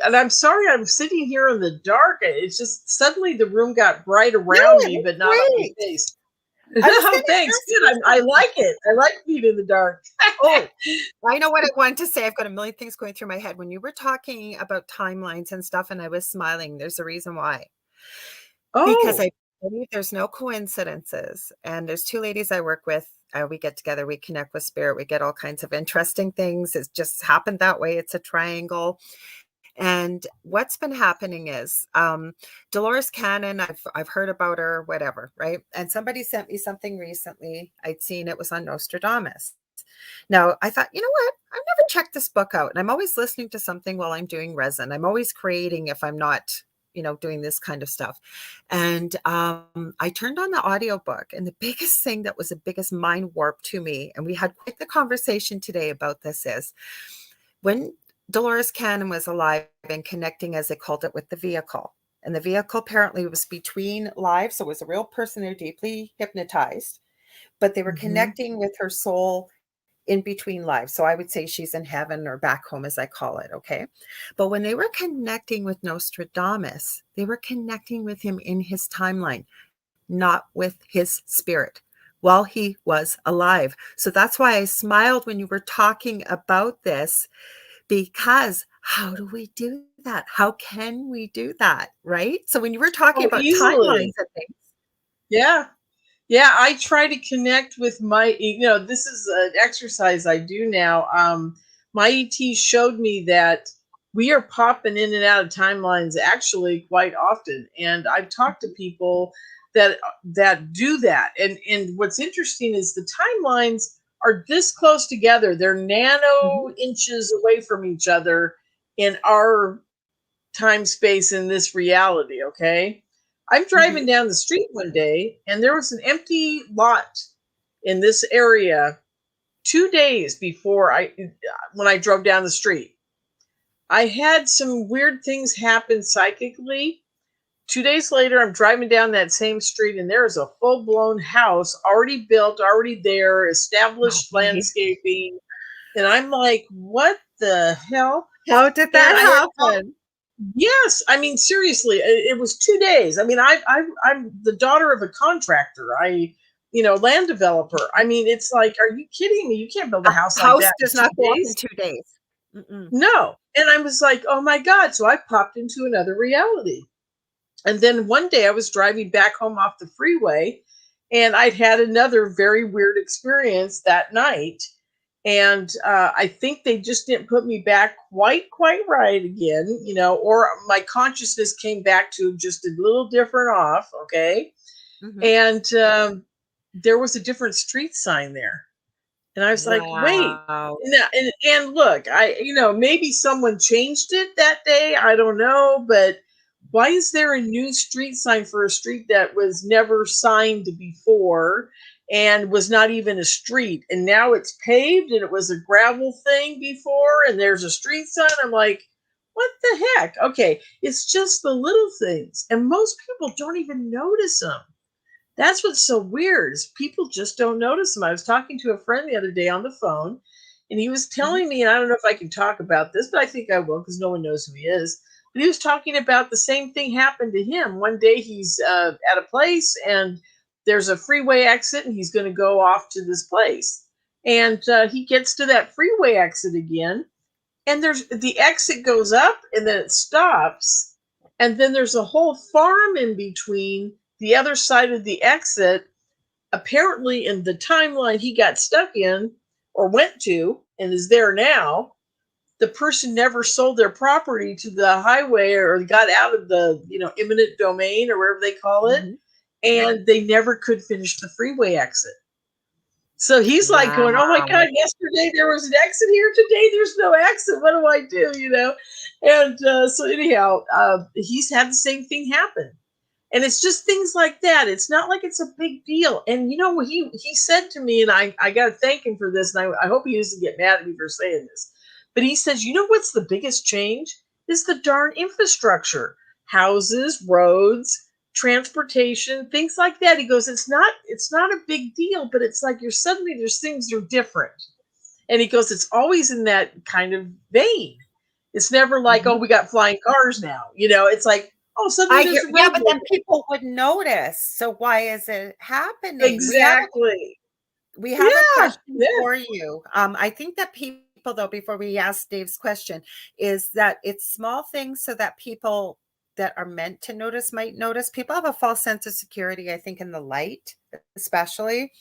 and I'm sorry I'm sitting here in the dark. It's just suddenly the room got bright No, around it me, looks but not on my great. face. I was No, going to thanks. ask Good. you I something. like it. I like being in the dark. Oh, I know what I wanted to say. I've got a million things going through my head. When you were talking about timelines and stuff, and I was smiling, there's a reason why. Because Oh, I believe there's no coincidences, and there's 2 ladies I work with, we get together, we connect with spirit, we get all kinds of interesting things. It's just happened that way. It's a triangle. And what's been happening is, Dolores Cannon, I've heard about her, whatever, right? And somebody sent me something recently. I'd seen it was on Nostradamus. Now, I thought, you know what? I've never checked this book out. And I'm always listening to something while I'm doing resin. I'm always creating if I'm not, doing this kind of stuff. And I turned on the audiobook. And the biggest thing that was the biggest mind warp to me, and we had quite the conversation today about this, is when Dolores Cannon was alive and connecting, as they called it, with the vehicle. And the vehicle apparently was between lives. So it was a real person there, deeply hypnotized. but they were Mhm. connecting with her soul in between lives. So I would say she's in heaven or back home, as I call it. Okay. But when they were connecting with Nostradamus, they were connecting with him in his timeline, not with his spirit while he was alive. So that's why I smiled when you were talking about this, because how do we do that? How can we do that? Right. So when you were talking Oh, about timelines easily. and things, Yeah. Yeah, I try to connect with my, this is an exercise I do now. My ET showed me that we are popping in and out of timelines actually quite often, and I've talked to people that do that. And what's interesting is the timelines are this close together; they're mhm, nano inches away from each other in our time space in this reality. Okay, I'm driving mhm, down the street one day and there was an empty lot in this area 2 days before I when I drove down the street. I had some weird things happen psychically. 2 days later, I'm driving down that same street and there is a full blown house already built, already there, no established way. landscaping. And I'm like, what the hell? How did And that I had talked. happen? Yes, I mean seriously, it was 2 days. I mean, I'm the daughter of a contractor. Land developer. I mean, it's like, are you kidding me? You can't build a A house like house that in does two not go up in days. 2 days. Mm-mm. No, and I was like, oh my god! So I popped into another reality. And then one day I was driving back home off the freeway, and I'd had another very weird experience that night. And I think they just didn't put me back quite right again, or my consciousness came back to just a little different off. Okay. Mhm. And there was a different street sign there. And I was like, wait. Wow. And look, maybe someone changed it that day. I don't know. But why is there a new street sign for a street that was never signed before and was not even a street? And now it's paved and it was a gravel thing before and there's a street sign. I'm like, what the heck? Okay. It's just the little things. And most people don't even notice them. That's what's so weird is people just don't notice them. I was talking to a friend the other day on the phone, and he was Mhm. telling me, and I don't know if I can talk about this, but I think I will because no one knows who he is. But he was talking about the same thing happened to him. One day he's at a place, and there's a freeway exit, and he's going to go off to this place. And he gets to that freeway exit again, and there's the exit goes up, and then it stops, and then there's a whole farm in between the other side of the exit. Apparently in the timeline he got stuck in or went to and is there now, the person never sold their property to the highway or got out of the imminent domain or wherever they call it, Mhm. and they never could finish the freeway exit. So he's like going, oh my Wow. God, yesterday there was an exit here. Today there's no exit. What do I do? And so, anyhow, he's had the same thing happen. And it's just things like that. It's not like it's a big deal. And he said to me, and I got to thank him for this, and I hope he doesn't get mad at me for saying this. But he says, what's the biggest change? Is the darn infrastructure, houses, roads, transportation, things like that. He goes, it's not a big deal, but it's like suddenly there's things that are different. And he goes, it's always in that kind of vein. It's never like, oh, Mhm. we got flying cars now. It's like, oh, suddenly I there's hear, a yeah, but roadway. then people would notice. So why is it happening? Exactly. We have a Yeah. question Yeah. for you. I think that people, though, before we ask Dave's question, is that it's small things so that people that are meant to notice might notice. People have a false sense of security, I think, in the light, especially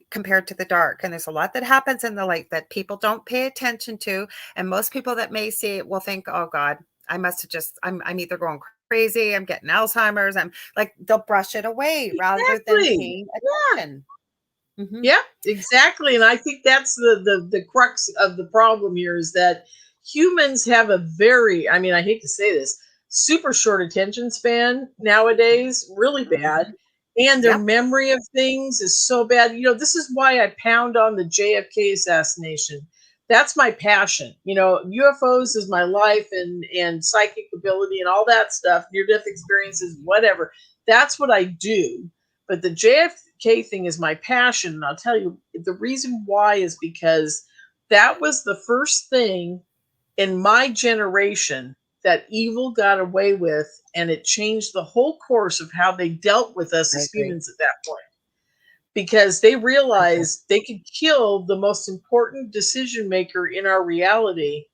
compared to the dark. And there's a lot that happens in the light that people don't pay attention to. And most people that may see it will think, oh God, I must have just, I'm either going crazy, I'm getting Alzheimer's. I'm like, they'll brush it away rather than Exactly. paying Yeah. attention. Mhm. Yeah, exactly. And I think that's the crux of the problem here is that humans have a very, I mean, I hate to say this, super short attention span nowadays, really bad. Mhm. And their Yep. memory of things is so bad. This is why I pound on the JFK assassination. That's my passion. UFOs is my life, and psychic ability and all that stuff, near death experiences, whatever. That's what I do. But the JFK thing is my passion. And I'll tell you the reason why is because that was the first thing in my generation that evil got away with, and it changed the whole course of how they dealt with us I as agree. humans at that point. Because they I agree. realized they could kill the most important decision maker in our reality,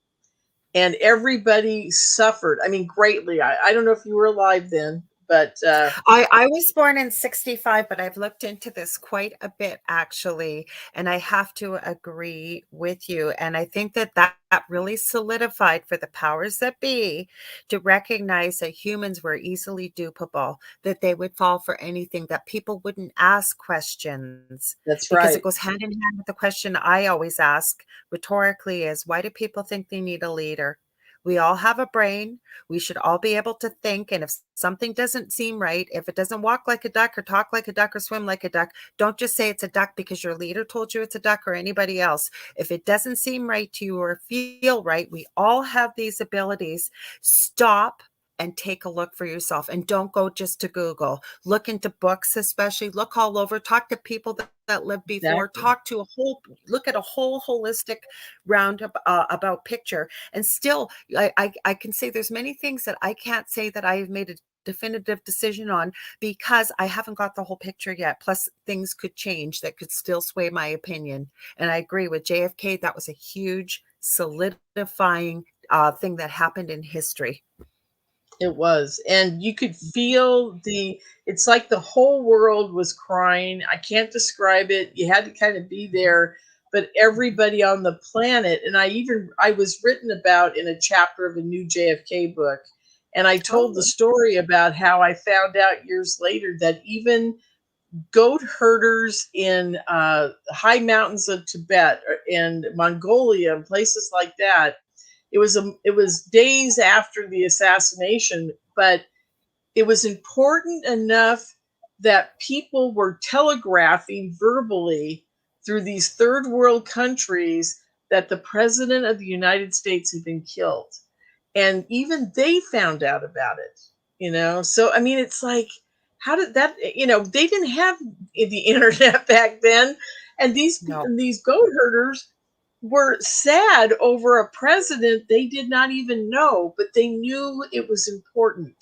and everybody suffered. I mean, greatly. I don't know if you were alive then, but I was born in 65, but I've looked into this quite a bit actually, and I have to agree with you. And I think that really solidified for the powers that be to recognize that humans were easily dupable, that they would fall for anything, that people wouldn't ask questions, that's because it right. goes hand in hand with the question I always ask rhetorically is, why do people think they need a leader? We all have a brain. We should all be able to think. And if something doesn't seem right, if it doesn't walk like a duck or talk like a duck or swim like a duck, don't just say it's a duck because your leader told you it's a duck or anybody else. If it doesn't seem right to you or feel right, we all have these abilities. Stop and take a look for yourself, and don't go just to Google. Look into books, especially look all over, talk to people that lived before, Exactly. look at a whole holistic round about picture. And still, I can say there's many things that I can't say that I have made a definitive decision on because I haven't got the whole picture yet. Plus, things could change that could still sway my opinion. And I agree with JFK. That was a huge solidifying thing that happened in history. It was. And you could feel it's like the whole world was crying. I can't describe it. You had to kind of be there, but everybody on the planet, and I was written about in a chapter of a new JFK book. And I told the Oh, story about how I found out years later that even goat herders in high mountains of Tibet and Mongolia and places like that, it was days after the assassination, but it was important enough that people were telegraphing verbally through these third world countries that the president of the United States had been killed. And even they found out about it, you know? So, I mean, it's like, how did that, they didn't have the internet back then. And no, these goat herders were sad over a president they did not even know, but they knew it was important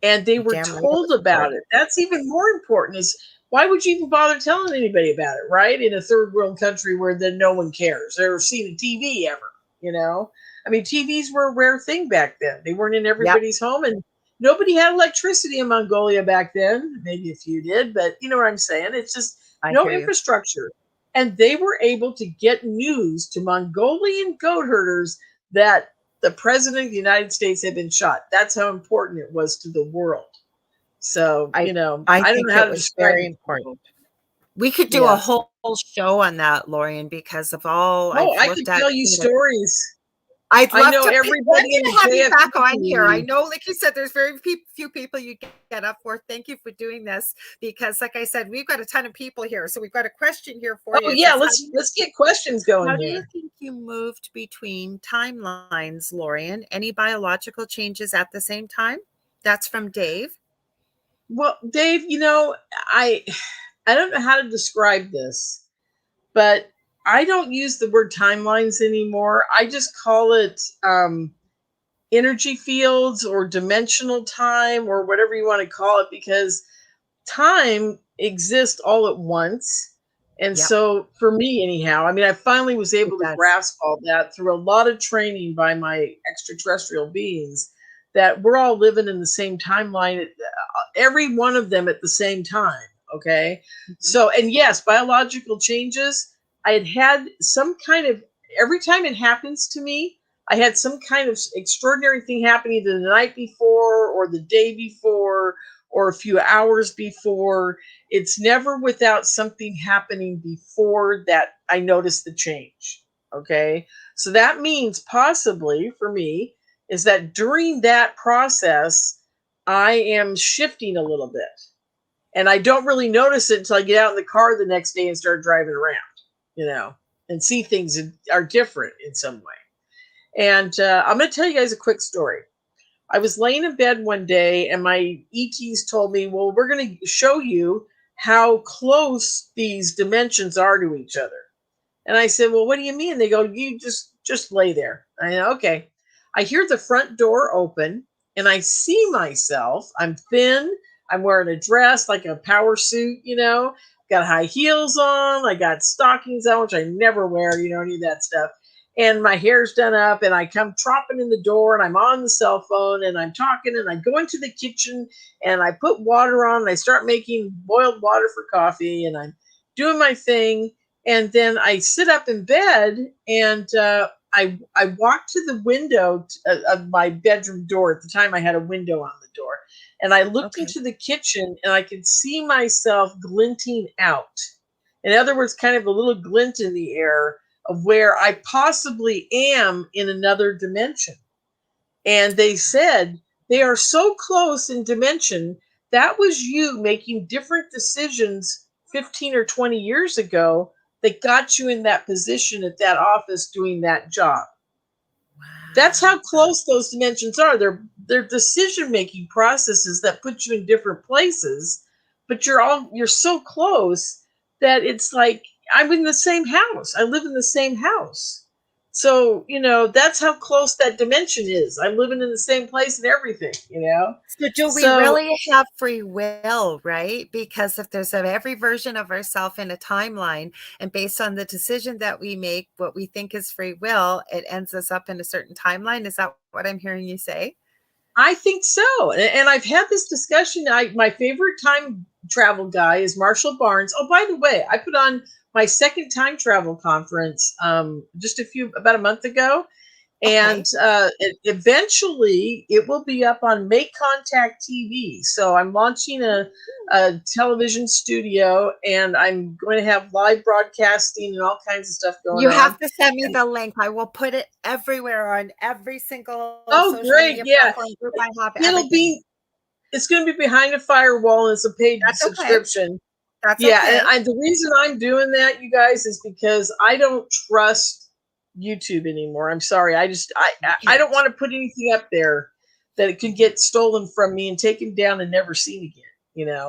and they you're were damn right it told was about important. it. That's even more important is why would you even bother telling anybody about it, right? In a third world country where then no one cares or seen a TV ever, you know? I mean, TVs were a rare thing back then. They weren't in Yep, everybody's home and nobody had electricity in Mongolia back then. Maybe a few did, but you know what I'm saying? It's just I no hear you. infrastructure. And they were able to get news to Mongolian goat herders that the president of the United States had been shot. That's how important it was to the world. So, I I I don't think know how it to was describe very it to important. people. We could do a Yes. whole show on that, Lorien, because of all Oh, I've I could looked at. tell you stories. I'd I love know to pick. I'm everybody in the going to have you back JFK on here. I community. know, like you said, there's very few people you get up for. Thank you for doing this because, like I said, we've got a ton of people here. So we've got a question here for Oh you. It yeah, says, let's get questions going how do you here. think you moved between timelines, Lorien? Any biological changes at the same time? That's from Dave. Well, Dave, I I don't know how to describe this, but I don't use the word timelines anymore. I just call it energy fields or dimensional time or whatever you want to call it because time exists all at once. And Yep, so for me anyhow, I mean I finally was it able to does. grasp all that through a lot of training by my extraterrestrial beings that we're all living in the same timeline, every one of them at the same time, okay? Mhm. So and yes, biological changes, I had some kind of every time it happens to me, I had some kind of extraordinary thing happen either the night before or the day before or a few hours before. It's never without something happening before that I notice the change. Okay. So that means possibly for me is that during that process, I am shifting a little bit. And I don't really notice it until I get out in the car the next day and start driving around, you know, and see things that are different in some way. And I'm going to tell you guys a quick story. I was laying in bed one day and my ETs told me, well, we're going to show you how close these dimensions are to each other. And I said, well, what do you mean? They go, you just lay there. I know, okay. I hear the front door open and I see myself. I'm thin. I'm wearing a dress, like a power suit, got high heels on. I got stockings on, which I never wear, any of that stuff. And my hair's done up and I come tromping in the door and I'm on the cell phone and I'm talking and I go into the kitchen and I put water on and I start making boiled water for coffee and I'm doing my thing. And then I sit up in bed and I walk to the window of my bedroom door. At the time, I had a window on the door. And I looked into the kitchen and I could see myself glinting out. In other words, kind of a little glint in the air of where I possibly am in another dimension. And they said they are so close in dimension. That was you making different decisions 15 or 20 years ago that got you in that position at that office doing that job. Wow. That's how close those dimensions are. They're decision-making processes that put you in different places, but you're so close that it's like I'm in the same house. I live in the same house. So, that's how close that dimension is. I'm living in the same place and everything, So do we really have free will, right? Because if there's every version of ourselves in a timeline, and based on the decision that we make, what we think is free will, it ends us up in a certain timeline. Is that what I'm hearing you say? I think so. And I've had this discussion. My favorite time travel guy is Marshall Barnes. Oh, by the way, I put on my second time travel conference just about a month ago. And eventually it will be up on Make Contact TV. So I'm launching a television studio and I'm going to have live broadcasting and all kinds of stuff going on. You have to send me the link. I will put it everywhere on every single social great. media platform group I have. It's going to be behind a firewall and it's a paid subscription. That's and the reason I'm doing that, you guys, is because I don't trust YouTube anymore. I'm sorry. I don't want to put anything up there that it could get stolen from me and taken down and never seen again.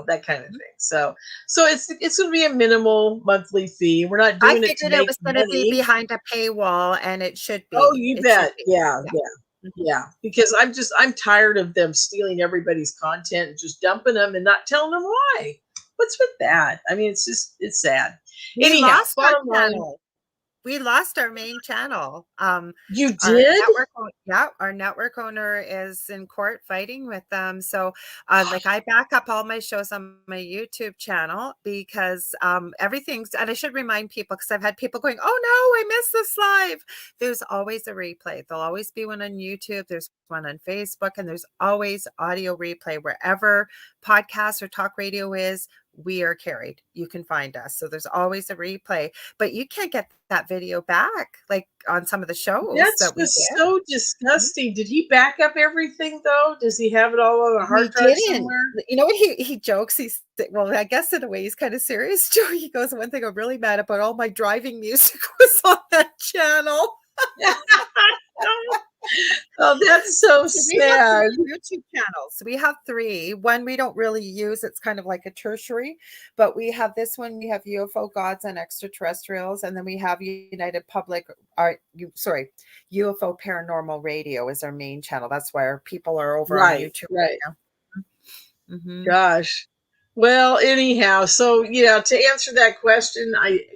That kind of thing. So it's going to be a minimal monthly fee. We're not doing it to make money. I figured it was going to be behind a paywall, and it should be. Oh, you bet. Yeah. Because I'm tired of them stealing everybody's content and just dumping them and not telling them why. What's with that? I mean, it's sad. Anyhow, bottom line. We lost our main channel. You did? Our network owner is in court fighting with them. So like I back up all my shows on my YouTube channel because everything's, and I should remind people because I've had people going, oh no, I missed this live. There's always a replay. There'll always be one on YouTube. There's one on Facebook, and there's always audio replay wherever podcast or talk radio is. We are carried. You can find us. So there's always a replay, but you can't get that video back like on some of the shows. That's so disgusting. Did he back up everything though? Does he have it all on a hard drive somewhere? You know what he jokes? Well, I guess in a way he's kind of serious, Joe. He goes, one thing I'm really mad about, all my driving music was on that channel. Oh, that's so sad. YouTube channels. We have 3. One we don't really use. It's kind of like a tertiary, but we have this one. We have UFO Gods and Extraterrestrials, and then we have UFO Paranormal Radio is our main channel. That's where people are over on YouTube right now. Mm-hmm. Gosh. Well, anyhow, so to answer that question,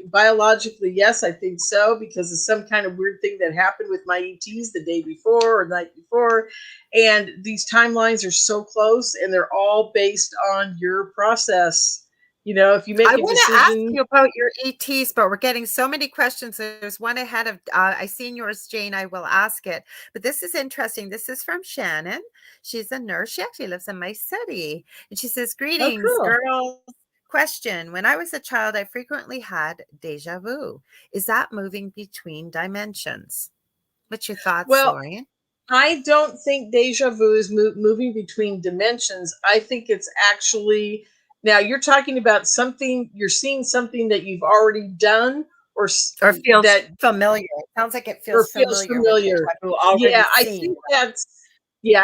biologically, yes, I think so, because of some kind of weird thing that happened with my ETs the day before or the night before. And these timelines are so close and they're all based on your process. If you make a decision. I want to ask you about your ETs, but we're getting so many questions. There's one ahead of, I seen yours, Jane. I will ask it. But this is interesting. This is from Shannon. She's a nurse. She actually lives in my city. And she says, greetings, girls. Question. When I was a child, I frequently had deja vu. Is that moving between dimensions? What's your thoughts, Lorien? I don't think deja vu is moving between dimensions. I think it's actually... Now you're talking about something, you're seeing something that you've already done or feels that familiar. It sounds like it feels familiar. I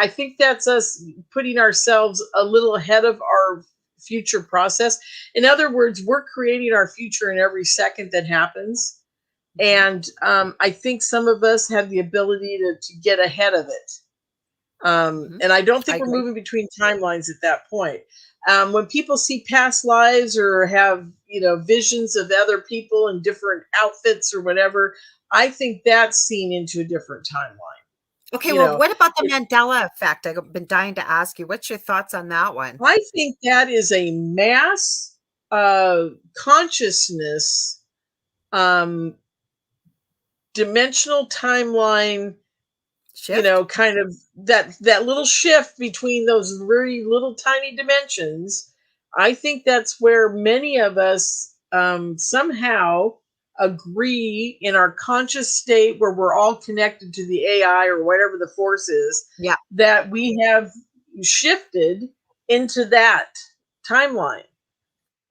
think that's us putting ourselves a little ahead of our future process. In other words, we're creating our future in every second that happens. And I think some of us have the ability to get ahead of it. And I don't think we're moving between timelines at that point. When people see past lives or have, visions of other people in different outfits or whatever, I think that's seen into a different timeline. Okay, well, what about the Mandela effect? I've been dying to ask you. What's your thoughts on that one? I think that is a mass consciousness dimensional timeline shift? Kind of that little shift between those very little tiny dimensions. I think that's where many of us somehow agree in our conscious state, where we're all connected to the AI or whatever the force is, that we have shifted into that timeline.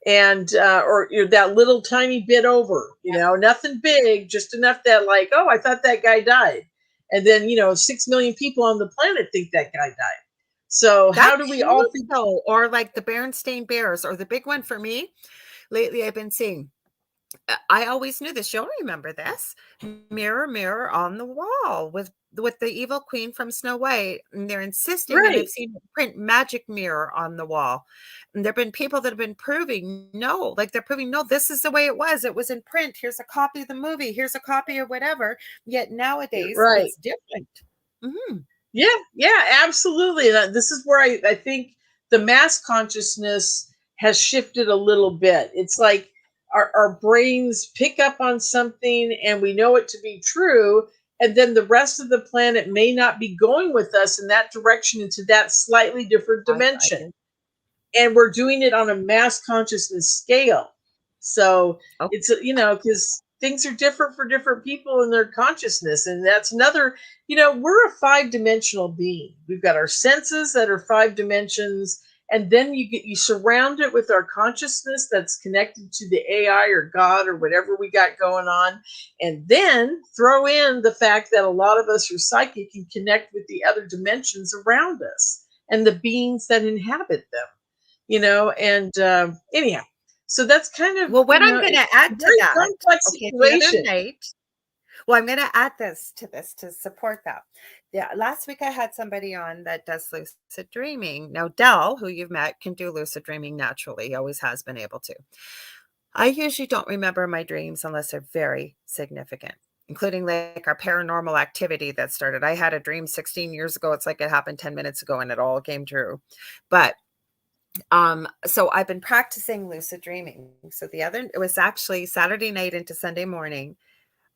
And or that little tiny bit over, nothing big, just enough that, like, oh, I thought that guy died. And then, 6 million people on the planet think that guy died. So how do we all think? Or like the Berenstain Bears, or the big one for me lately I've been seeing. I always knew this. You'll remember this. Mirror, mirror on the wall with the evil queen from Snow White. And they're insisting, and I've seen print magic mirror on the wall. And there've been people that have been proving no, this is the way it was. It was in print. Here's a copy of the movie. Here's a copy of whatever. Yet nowadays it's different. Yeah, absolutely. And this is where I think the mass consciousness has shifted a little bit. It's like our brains pick up on something and we know it to be true. And then the rest of the planet may not be going with us in that direction, into that slightly different dimension. And we're doing it on a mass consciousness scale. So it's, because things are different for different people in their consciousness. And that's another, we're a 5-dimensional being. We've got our senses that are 5 dimensions. And then you surround it with our consciousness that's connected to the AI or God or whatever we got going on. And then throw in the fact that a lot of us are psychic and connect with the other dimensions around us and the beings that inhabit them, and anyhow. So that's kind of, well, what I'm going to add to that. Complex situation. I'm going to add this to support that. Yeah, last week I had somebody on that does lucid dreaming. Now, Dell, who you've met, can do lucid dreaming naturally. He always has been able to. I usually don't remember my dreams unless they're very significant, including like our paranormal activity that started. I had a dream 16 years ago. It's like it happened 10 minutes ago and it all came true. But so I've been practicing lucid dreaming. So it was actually Saturday night into Sunday morning.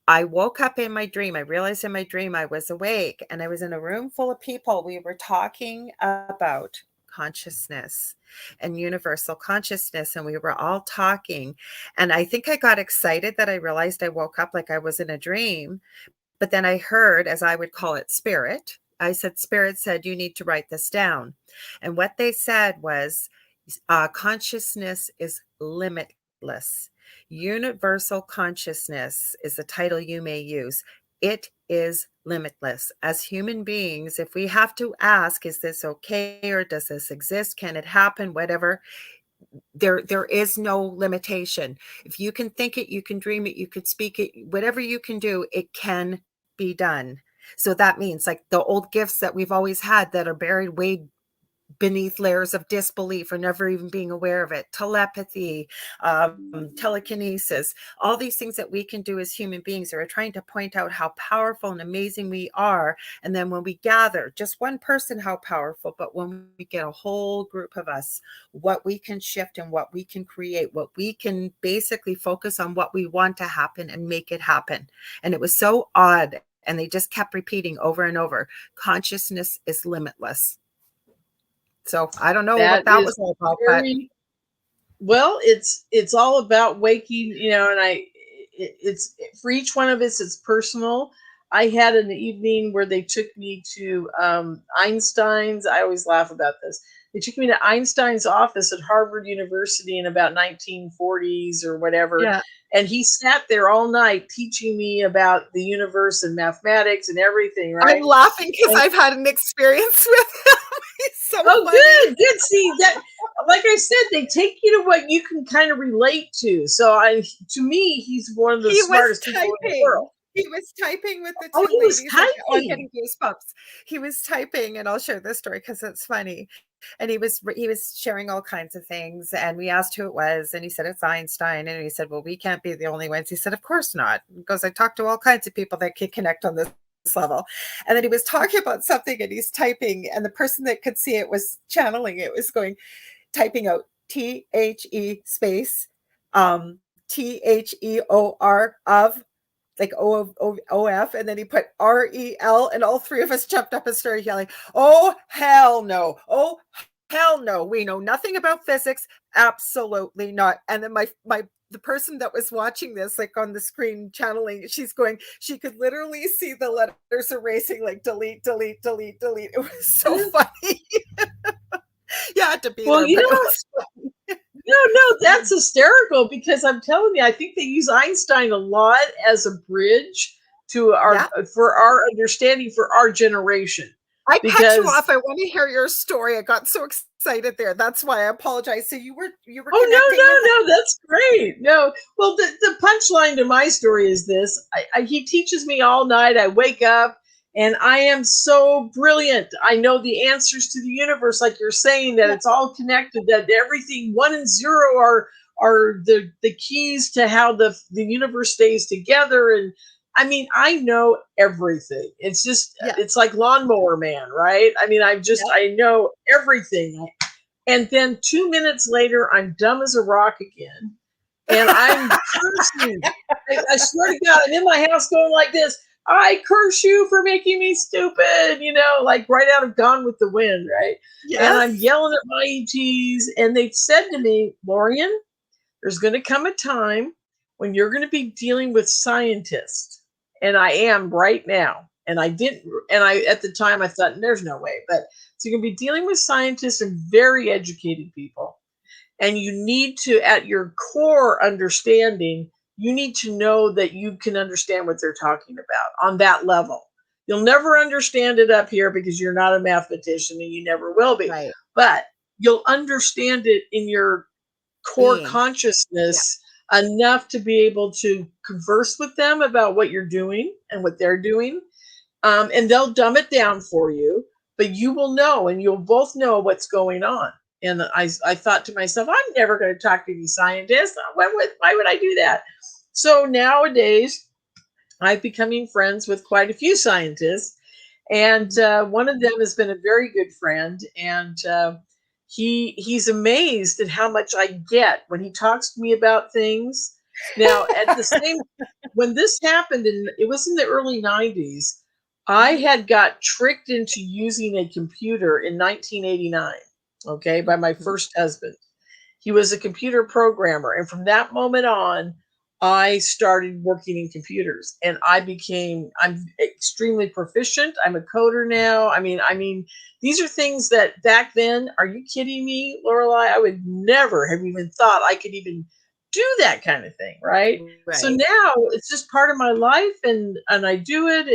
I woke up in my dream. I realized in my dream I was awake and I was in a room full of people. We were talking about consciousness and universal consciousness, and we were all talking. And I think I got excited that I realized I woke up like I was in a dream. But then I heard, as I would call it, spirit. Spirit said, you need to write this down. And what they said was, consciousness is limitless. Universal consciousness is the title you may use. It is limitless. As human beings, if we have to ask, is this okay, or does this exist? Can it happen? Whatever. There is no limitation. If you can think it, you can dream it, you could speak it, whatever you can do, it can be done. So that means like the old gifts that we've always had that are buried way beneath layers of disbelief or never even being aware of it, telepathy, telekinesis, all these things that we can do as human beings are trying to point out how powerful and amazing we are. And then when we gather just one person, how powerful, but when we get a whole group of us, what we can shift and what we can create, what we can basically focus on what we want to happen and make it happen. And it was so odd. And they just kept repeating over and over, consciousness is limitless. So I don't know what that was all about. Well, it's all about waking, and it's for each one of us, it's personal. I had an evening where they took me to Einstein's. I always laugh about this. They took me to Einstein's office at Harvard University in about 1940s or whatever. Yeah. And he sat there all night teaching me about the universe and mathematics and everything, right? I'm laughing because I've had an experience with him. He's so Oh, funny. good. See that, like I said, they take you to what you can kind of relate to. So to me, he's one of the He was smartest people in the typing. world. He was typing with the Oh, two he was ladies. Oh, I'm typing. getting goosebumps. He was typing, and I'll share this story because it's funny. And he was sharing all kinds of things, and we asked who it was, and he said it's Einstein. And he said, "Well, we can't be the only ones." He said, "Of course not." He goes, "I talked to all kinds of people that can connect on this level." And then he was talking about something, and he's typing, and the person that could see it was channeling it, was going typing out THE space THEOR of, like OF, and then he put REL, and all three of us jumped up and started yelling, "Oh hell no! Oh hell no! We know nothing about physics, absolutely not." And then my the person that was watching this, like on the screen channeling, she's going, she could literally see the letters erasing, like delete, delete, delete, delete. It was so funny. You had to be Well, there, but it was no, that's hysterical because I'm telling you, I think they use Einstein a lot as a bridge to yeah. for our understanding for our generation. I cut you Because off. I want to hear your story. I got so excited there. That's why I apologize. So you were oh connecting with no, that's great. No, well, the punchline to my story is this: he teaches me all night. I wake up and I am so brilliant. I know the answers to the universe, like you're saying, that yeah, it's all connected. That everything 1 and 0 are the keys to how the universe stays together. And I mean, I know everything. It's just yeah, it's like Lawnmower Man, right? I mean, yeah. I know everything. And then 2 minutes later, I'm dumb as a rock again. And I'm cursing. I swear to God, I'm in my house going like this. I curse you for making me stupid, like right out of Gone with the Wind, right? And I'm Yes. yelling at my ETs. And they've said to me, Lorien, there's going to come a time when you're going to be dealing with scientists. And I am right now. And I didn't, and at the time, I thought, there's no way. But so you're going to be dealing with scientists and very educated people. And you need to, at your core understanding, you need to know that you can understand what they're talking about on that level. You'll never understand it up here because you're not a mathematician and you never will be. Right. But you'll understand it in your core Being. Yeah. consciousness enough to be able to converse with them about what you're doing and what they're doing. And they'll dumb it down for you, but you will know and you'll both know what's going on. And I thought to myself, I'm never going to talk to these scientists. Why would I do that? So nowadays, I'm becoming friends with quite a few scientists. And one of them has been a very good friend. And he's amazed at how much I get when he talks to me about things. Now, at the same, when this happened, and it was in the early 90s, I Mhm. had got tricked into using a computer in 1989, okay, by my Mhm. first husband. He was a computer programmer. And from that moment on, I started working in computers and I'm extremely proficient. I'm a coder now. I mean, these are things that back then, are you kidding me, Lorelei? I would never have even thought I could even do that kind of thing, right? So Right. now it's just part of my life and I do it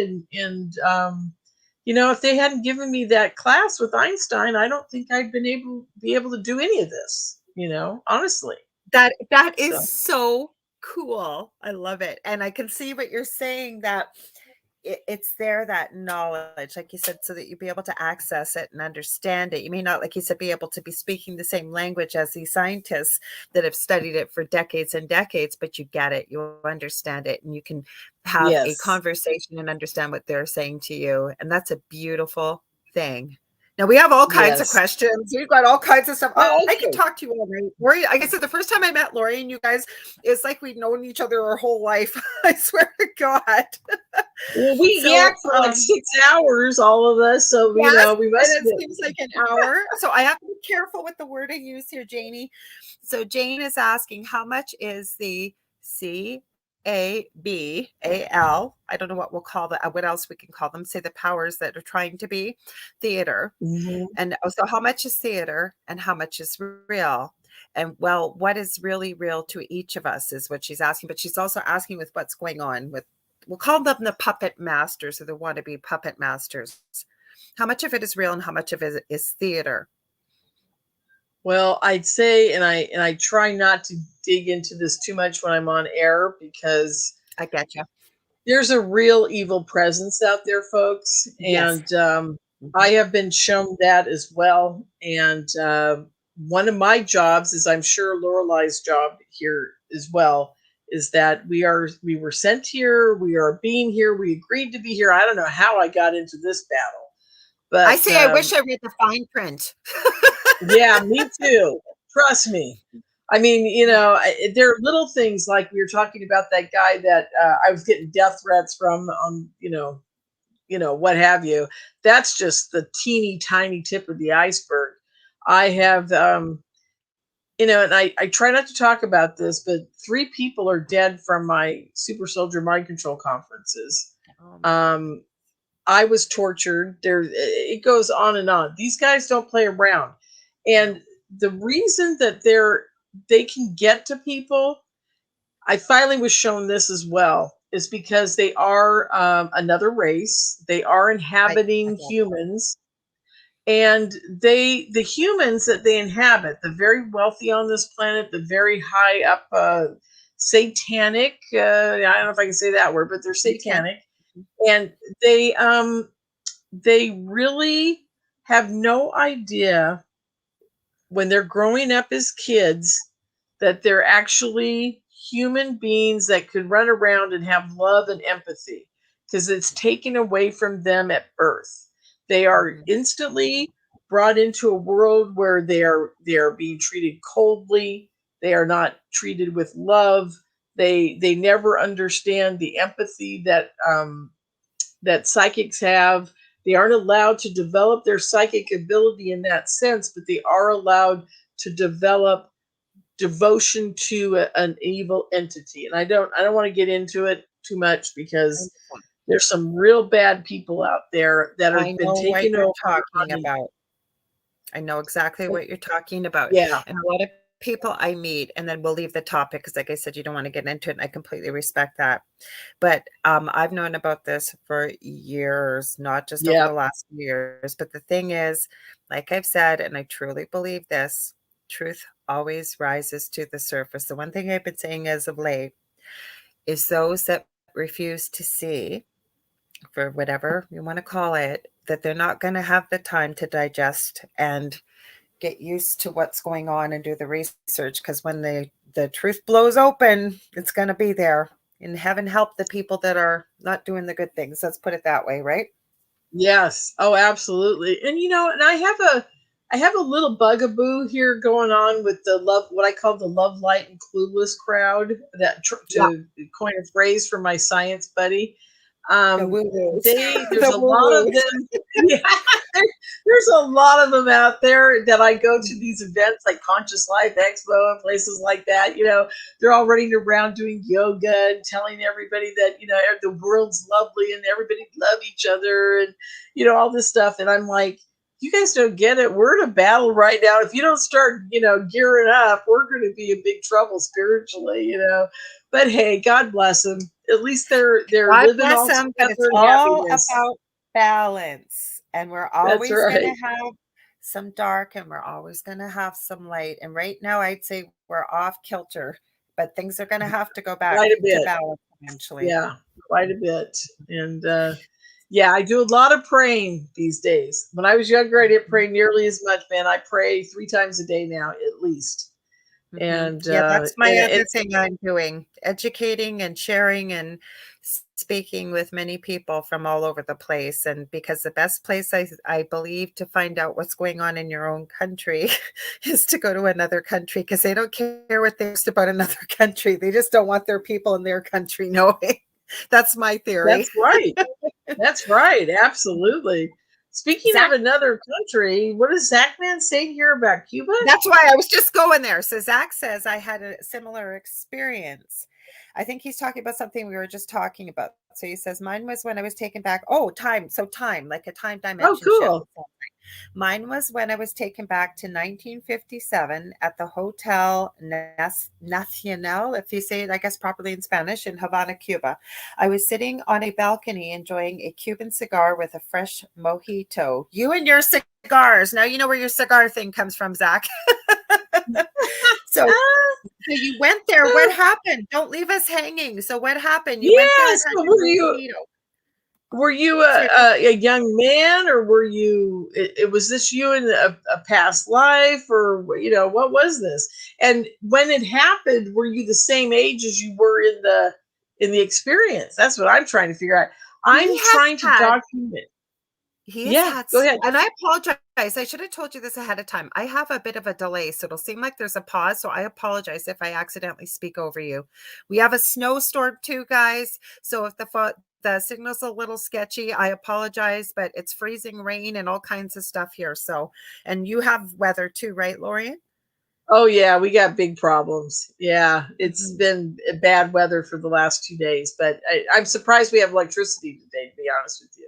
if they hadn't given me that class with Einstein, I don't think I'd be able to do any of this, honestly. That So is so cool. I love it. And I can see what you're saying, that it's there, that knowledge, like you said, so that you be able to access it and understand it. You may not, like you said, be able to be speaking the same language as these scientists that have studied it for decades and decades, but you get it, you understand it, and you can have a yes. conversation and understand what they're saying to you. And that's a beautiful thing. Now we have all kinds of Yes. questions. We've got all kinds of stuff. Oh, I could okay. talk to you all night. Lori, like I said, the first time I met Lori and you guys, it's like we've known each other our whole life. I swear to God. Well, we So, yacked for like 6 hours, all of us. So, yes, we and must it have. seems like an hour. So I have to be careful with the word I use here, Janie. So Jane is asking, how much is the CABAL? I don't know what we'll call that. What else we can call them? Say the powers that are trying to be theater. Mhm. And so how much is theater and how much is real? And well, what is really real to each of us is what she's asking. But she's also asking with what's going on with, we'll call them the puppet masters or the wannabe puppet masters. How much of it is real and how much of it is theater? Well, I'd say, and I try not to dig into this too much when I'm on air, because I get you. there's a real evil presence out there, folks, Yes. and I have been shown that as well. And one of my jobs, is I'm sure Lorelei's job here as well, is that we were sent here, we are being here, we agreed to be here. I don't know how I got into this battle, I but say I wish I read the fine print. yeah, me too. Trust me. I mean, Yeah. there are little things like we were talking about that guy that I was getting death threats from on, what have you. That's just the teeny tiny tip of the iceberg. I have, and I try not to talk about this, but 3 people are dead from my super soldier mind control conferences. Oh my God. Um, I was tortured. It goes on and on. These guys don't play around. No. And the reason that they can get to people, I finally was shown this as well, is because they are another race. They are I inhabiting get humans, and the humans that they inhabit, the very wealthy on this planet, the very high up, satanic. I don't know if I can say that word, but they're you can. satanic, and they really have no idea when they're growing up as kids that they're actually human beings that could run around and have love and empathy, because it's taken away from them at birth. They are Mhm. instantly brought into a world where they are being treated coldly. They are not treated with love. They never understand the empathy that psychics have. They aren't allowed to develop their psychic ability in that sense, but they are allowed to develop devotion to an evil entity. And I don't want to get into it too much, because there's some real bad people out there that I have been know what taken you're over. talking And about. I know exactly what you're talking about. yeah, And a lot of people I meet, and then we'll leave the topic because, like I said, you don't want to get into it. And I completely respect that. But I've known about this for years, not just over yeah, the last few years. But the thing is, like I've said, and I truly believe this, truth always rises to the surface. The one thing I've been saying as of late is those that refuse to see, for whatever you want to call it, that they're not going to have the time to digest and get used to what's going on and do the research, because when the truth blows open, it's going to be there. And heaven help the people that are not doing the good things. Let's put it that way, right? yes, oh, absolutely. And and I have a little bugaboo here going on with the love, what I call the love, light, and clueless crowd. Yeah, To coin a phrase from my science buddy, the um, woo-woos. there's The a lot of woo-woos. them. Yeah, there's a lot of them out there that I go to these events like Conscious Life Expo and places like that. They're all running around doing yoga and telling everybody that the world's lovely and everybody love each other, and all this stuff. And I'm like, you guys don't get it. We're in a battle right now. If you don't start, gearing up, we're going to be in big trouble spiritually. But hey, God bless them. At least they're God living bless all them, but it's together in all happiness. about balance. And we're That's always going to right. have some dark and we're always going to have some light. And right now, I'd say we're off kilter, but things are going to have to go back Quite a to bit. balance eventually. Yeah, quite a bit. And yeah, I do a lot of praying these days. When I was younger, I didn't pray nearly as much, man. I pray 3 times a day now, at least. Mhm. And Yeah, that's my it other thing I'm doing, educating and sharing and speaking with many people from all over the place. And because the best place I believe to find out what's going on in your own country is to go to another country, because they don't care what there's about another country. They just don't want their people in their country knowing. That's my theory. That's right. That's right. Absolutely. Speaking of Zach, another country, what does Zachman say here about Cuba? that's why I was just going there. So Zach says I had a similar experience. I think he's talking about something we were just talking about. So he says mine was when I was taken back. Oh, time. So time, like a time Oh, dimension shift. cool. Mine was when I was taken back to 1957 at the Hotel Nacional, if you say it, I guess, properly in Spanish, in Havana, Cuba. I was sitting on a balcony enjoying a Cuban cigar with a fresh mojito. You and your cigars. Now you know where your cigar thing comes from, Zach. So you went there. What happened? Don't leave us hanging. So what happened? You went there Yeah. and had So your mojito. were you Sorry. a young man, or were you? Was this you in a past life, or what was this? And when it happened, were you the same age as you were in the experience? That's what I'm trying to figure out. He I'm has trying to had document. He has Yeah, had, go ahead. and I apologize. I should have told you this ahead of time. I have a bit of a delay, so it'll seem like there's a pause. So I apologize if I accidentally speak over you. We have a snowstorm too, guys. So if the signal's a little sketchy, I apologize, but it's freezing rain and all kinds of stuff here. So, and you have weather too, right, Lorien? Oh yeah, we got big problems. Yeah, it's Mhm. been bad weather for the last 2 days, but I'm surprised we have electricity today, to be honest with you.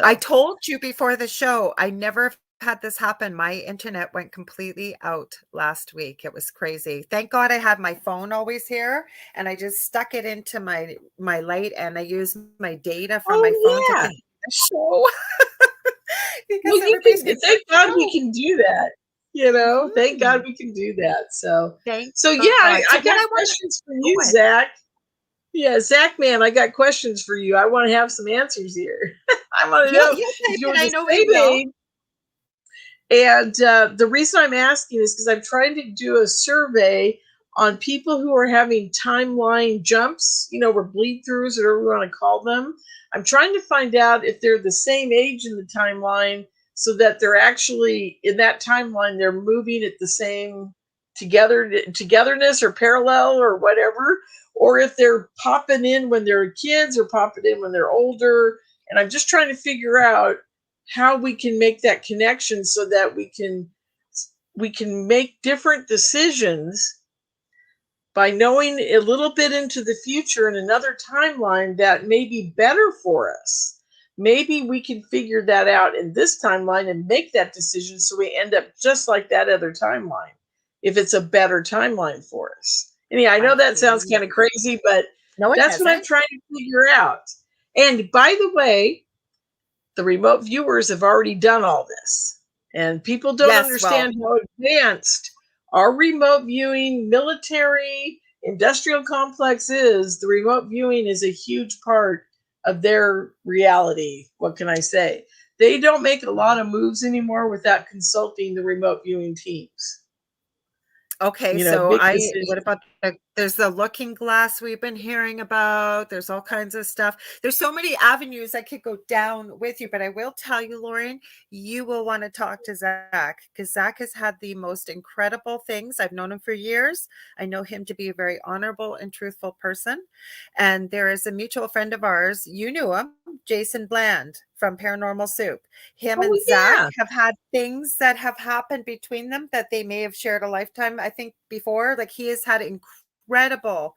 I So, told you before the show, I never had this happen. My internet went completely out last week. It was crazy. Thank God I had my phone always here, and I just stuck it into my light, and I used my data from my phone to oh yeah. continue the show Well, because you everybody's can going to thank God we know. can do that. Thank God Mhm. we can do that. So, Thank so yeah, God. So I what got I want to questions for go you, ahead. Zach. Yeah, Zach, man, I got questions for you. I want to have some answers here. I want to know You'll if take you it. were I the know we same will. age. And the reason I'm asking is because I'm trying to do a survey on people who are having timeline jumps, or bleed throughs, whatever we want to call them. I'm trying to find out if they're the same age in the timeline so that they're actually in that timeline, they're moving at the same togetherness or parallel or whatever, or if they're popping in when they're kids or popping in when they're older. And I'm just trying to figure out how we can make that connection so that we can make different decisions by knowing a little bit into the future in another timeline that may be better for us. Maybe we can figure that out in this timeline and make that decision so we end up just like that other timeline if it's a better timeline for us. Anyway, I know I that hear sounds you. kind of crazy, but No, it that's what I'm doesn't. trying to figure out. And by the way, the remote viewers have already done all this. And people don't Yes. Well, understand how advanced our remote viewing military industrial complex is. The remote viewing is a huge part of their reality. What can I say? They don't make a lot of moves anymore without consulting the remote viewing teams. okay, so Big decisions. what about there's the looking glass we've been hearing about. There's all kinds of stuff. There's so many avenues I could go down with you, but I will tell you, Lorien, you will want to talk to Zach because Zach has had the most incredible things. I've known him for years. I know him to be a very honorable and truthful person. And there is a mutual friend of ours. You knew him, Jason Bland from Paranormal Soup. Him Oh, and Zach yeah. have had things that have happened between them that they may have shared a lifetime, I think, before. Like he has had incredible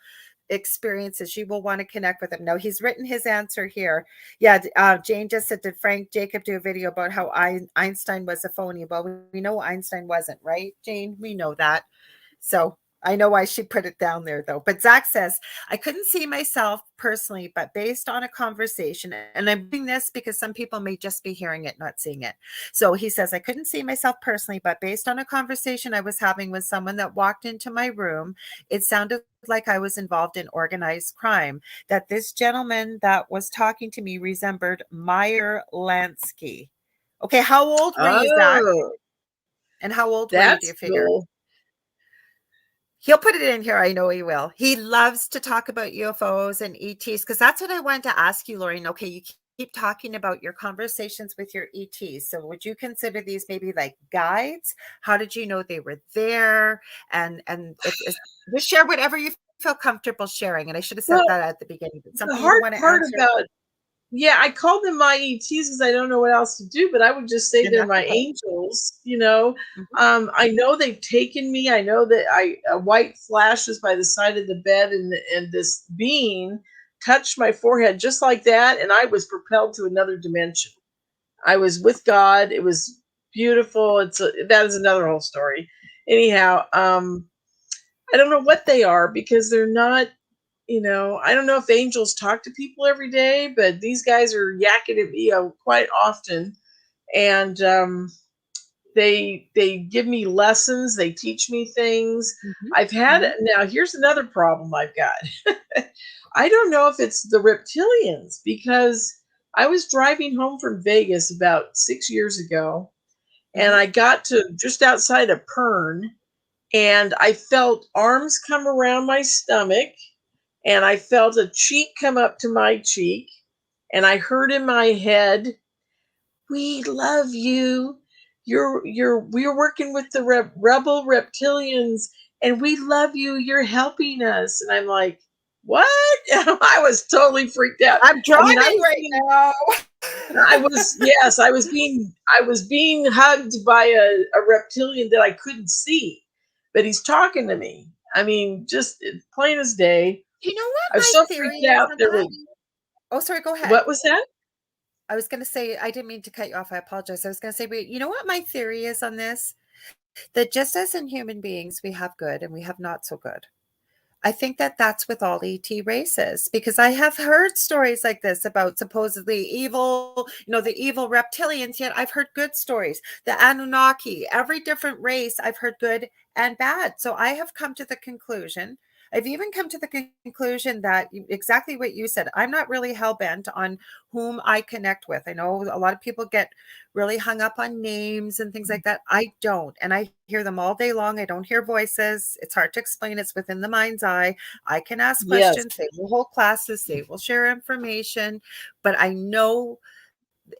experiences. You will want to connect with him. Now he's written his answer here. Yeah, Jane just said, did Frank Jacob do a video about how Einstein was a phony? Well, we know Einstein wasn't, right, Jane? We know that. So I know why she put it down there, though. But Zach says, I couldn't see myself personally, but based on a conversation, and I'm doing this because some people may just be hearing it, not seeing it. So he says, I couldn't see myself personally, but based on a conversation I was having with someone that walked into my room, it sounded like I was involved in organized crime, that this gentleman that was talking to me resembled Meyer Lansky. Okay, how old were you, Zach? Oh, And how old were you, do you that's figure? cool. He'll put it in here. I know he will. He loves to talk about UFOs and ETs because that's what I wanted to ask you, Lorien. Okay, you keep talking about your conversations with your ETs. So would you consider these maybe like guides? How did you know they were there? And if just share whatever you feel comfortable sharing. And I should have said Well, that at the beginning, but the something you don't hard want to part answer. about Yeah, I call them my ETs because I don't know what else to do, but I would just say And they're that's my okay. angels. Mhm. I know they've taken me. I know that a white flash was by the side of the bed, and this being touched my forehead just like that, and I was propelled to another dimension. I was with God. It was beautiful. That is another whole story. Anyhow, I don't know what they are because they're not. I don't know if angels talk to people every day, but these guys are yakking at me quite often, and they give me lessons. They teach me things. Mhm, I've had mhm. now. Here's another problem I've got. I don't know if it's the reptilians because I was driving home from Vegas about 6 years ago, and Mhm. I got to just outside of Pern, and I felt arms come around my stomach, and I felt a cheek come up to my cheek, and I heard in my head, "We love you. We're working with the rebel reptilians, and we love you. You're helping us." And I'm like, "What?" I was totally freaked out. I'm I mean, driving right now. yes, I was being hugged by a reptilian that I couldn't see, but he's talking to me. I mean, just plain as day. You know what I was my so theory freaked is out. on There that? was Oh, sorry, go ahead. what was that? I was gonna say, I didn't mean to cut you off. I apologize. I was gonna say, but you know what my theory is on this? That just as in human beings, we have good and we have not so good. I think that that's with all ET races because I have heard stories like this about supposedly evil, the evil reptilians, yet I've heard good stories. The Anunnaki, every different race, I've heard good and bad. So I have come to the conclusion. I've even come to the conclusion that exactly what you said. I'm not really hell bent on whom I connect with. I know a lot of people get really hung up on names and things like that. I don't. And I hear them all day long. I don't hear voices. It's hard to explain. It's within the mind's eye. I can ask Yes, questions. They will hold classes. They will share information. But I know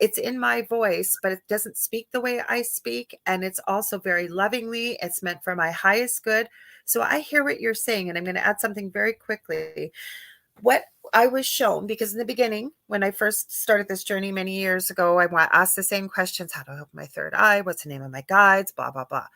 it's in my voice, but it doesn't speak the way I speak. And it's also very lovingly. It's meant for my highest good. So I hear what you're saying. And I'm going to add something very quickly. What I was shown, because in the beginning, when I first started this journey many years ago, I asked the same questions: how to open my third eye, what's the name of my guides, blah, blah, blah.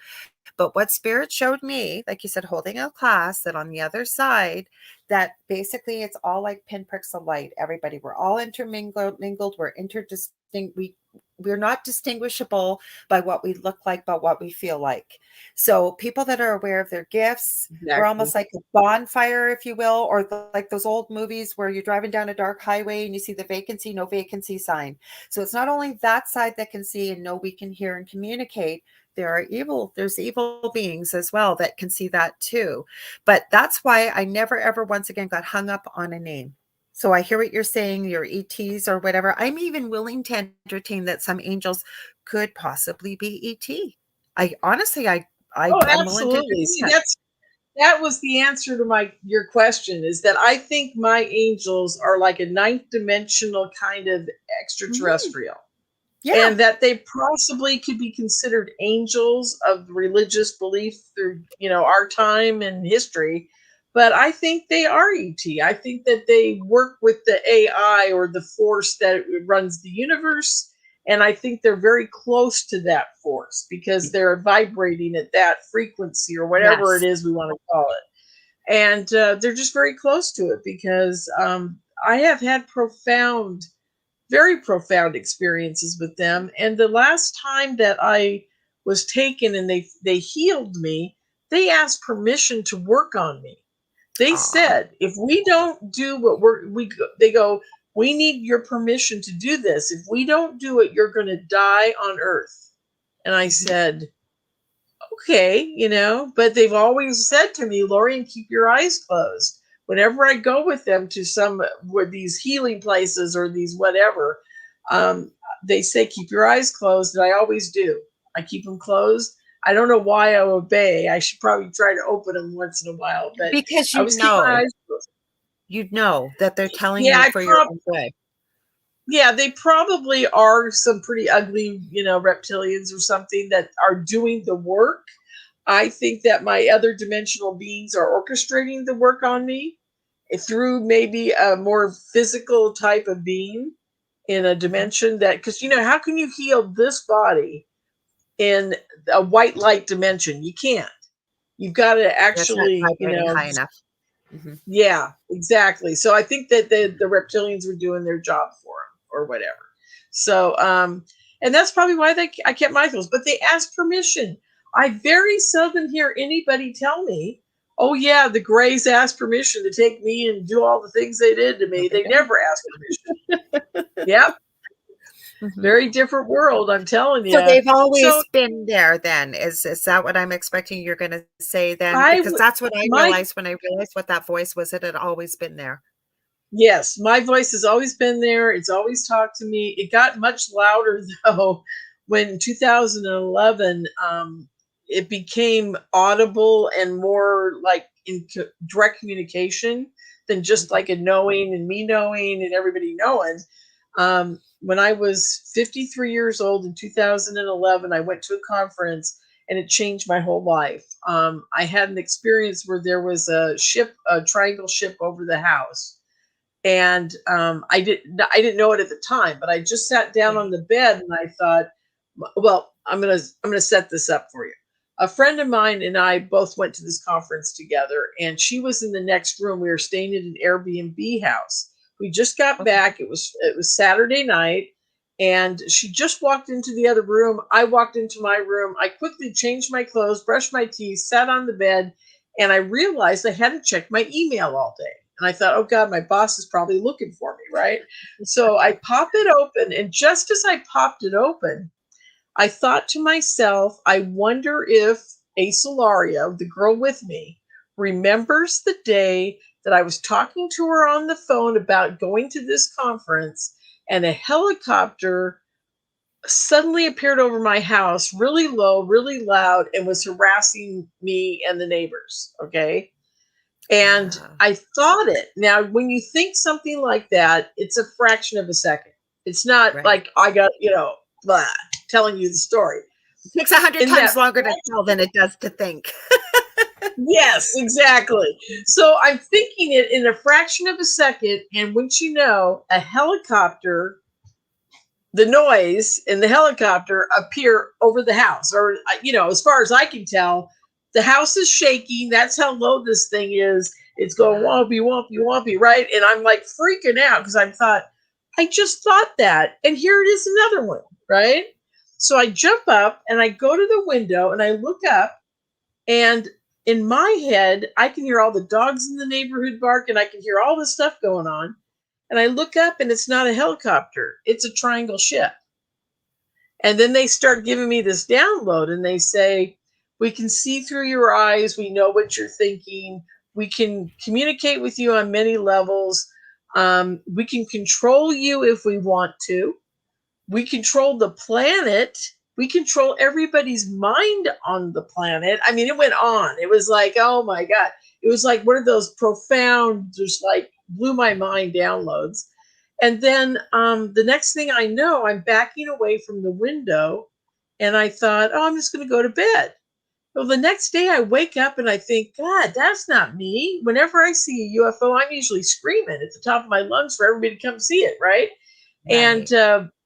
But what spirit showed me, like you said, holding a class, that on the other side, that basically it's all like pinpricks of light. Everybody, we're all intermingled, we're interdistinct. We're not distinguishable by what we look like, but what we feel like. So people that are aware of their gifts, we're exactly. almost like a bonfire, if you will, or like those old movies where you're driving down a dark highway and you see the vacancy, no vacancy sign. So it's not only that side that can see and know we can hear and communicate. There's evil beings as well that can see that too. But that's why I never ever once again got hung up on a name. So I hear what you're saying, your ETs or whatever. I'm even willing to entertain that some angels could possibly be ET. I honestly, Oh, I'm willing to absolutely. entertain See, that. that was the answer to your question, is that I think my angels are like a ninth dimensional kind of Mhm. extraterrestrial, Yeah. and that they possibly could be considered angels of religious belief through our time and history. But I think they are ET. I think that they work with the AI or the force that runs the universe, and I think they're very close to that force because they're vibrating at that frequency or whatever it Yes. is we want to call it. And they're just very close to it because I have had very profound experiences with them. And the last time that I was taken and they healed me, they asked permission to work on me. They Aw. said, if we don't do what they go, we need your permission to do this. If we don't do it, you're going to die on Earth. And I Mhm. said, okay, but they've always said to me, Lorien, keep your eyes closed. Whenever I go with them to some with these healing places or these whatever, um, they say keep your eyes closed, and I always do. I keep them closed. I don't know why I obey. I should probably try to open them once in a while, but Because I always keep my eyes closed. you'd know that they're telling Yeah, you I for your prob own good. yeah, they probably are some pretty ugly, reptilians or something that are doing the work. I think that my other dimensional beings are orchestrating the work on me through maybe a more physical type of being in a Mhm. dimension that, because, how can you heal this body in a white light dimension? You can't. You've got to That's not actually, vibrating high enough. Mhm. yeah, exactly. So I think that the reptilians were doing their job for them or whatever. So, And that's probably why I kept my clothes. But they asked permission. I very seldom hear anybody tell me, oh, yeah, the Greys asked permission to take me and do all the things they did to me. They never asked permission. Yep. Very different world, I'm telling you. So they've always So been there then. Is that what I'm expecting you're going to say then? I Because that's what I my realized when I realized what that voice was. It had always been there. Yes, my voice has always been there. It's always talked to me. It got much louder though when in 2011 it became audible and more like in direct communication than just like a knowing and me knowing and everybody knowing. When I was 53 years old in 2011, I went to a conference and it changed my whole life. I had an experience where there was a triangle ship over the house, and I didn't know it at the time, but I just sat down on the bed and I thought, well, I'm gonna set this up for you. A friend of mine and I both went to this conference together, and she was in the next room. We were staying at an Airbnb house. We just got back. It was Saturday night, and she just walked into the other room. I walked into my room. I quickly changed my clothes, brushed my teeth, sat on the bed, and I realized I hadn't checked my email all day. And I thought, oh God, my boss is probably looking for me, right? So I pop it open, and just as I popped it open, I thought to myself, I wonder if Asolaria, the girl with me, remembers the day that I was talking to her on the phone about going to this conference, and a helicopter suddenly appeared over my house, really low, really loud, and was harassing me and the neighbors. Okay. And I thought it. Now, when you think something like that, it's a fraction of a second. It's not like I got, blah, telling you the story. It takes 100 times longer to tell than it does to think. Yes, exactly. So I'm thinking it in a fraction of a second, and wouldn't you know, a helicopter, the noise in the helicopter appear over the house, or as far as I can tell, the house is shaking. That's how low this thing is. It's going wompy, wompy, wompy, right? And I'm like freaking out because I just thought that, and here it is, another one, right? So I jump up and I go to the window and I look up, and in my head, I can hear all the dogs in the neighborhood bark, and I can hear all this stuff going on. And I look up, and it's not a helicopter. It's a triangle ship. And then they start giving me this download, and they say, we can see through your eyes. We know what you're thinking. We can communicate with you on many levels. We can control you if we want to. We control the planet. We control everybody's mind on the planet. I mean, it went on. It was like, oh my God. It was like one of those profound, just like blew my mind downloads. And then the next thing I know, I'm backing away from the window, and I thought, oh, I'm just going to go to bed. Well, the next day I wake up and I think, God, that's not me. Whenever I see a UFO, I'm usually screaming at the top of my lungs for everybody to come see it, right? And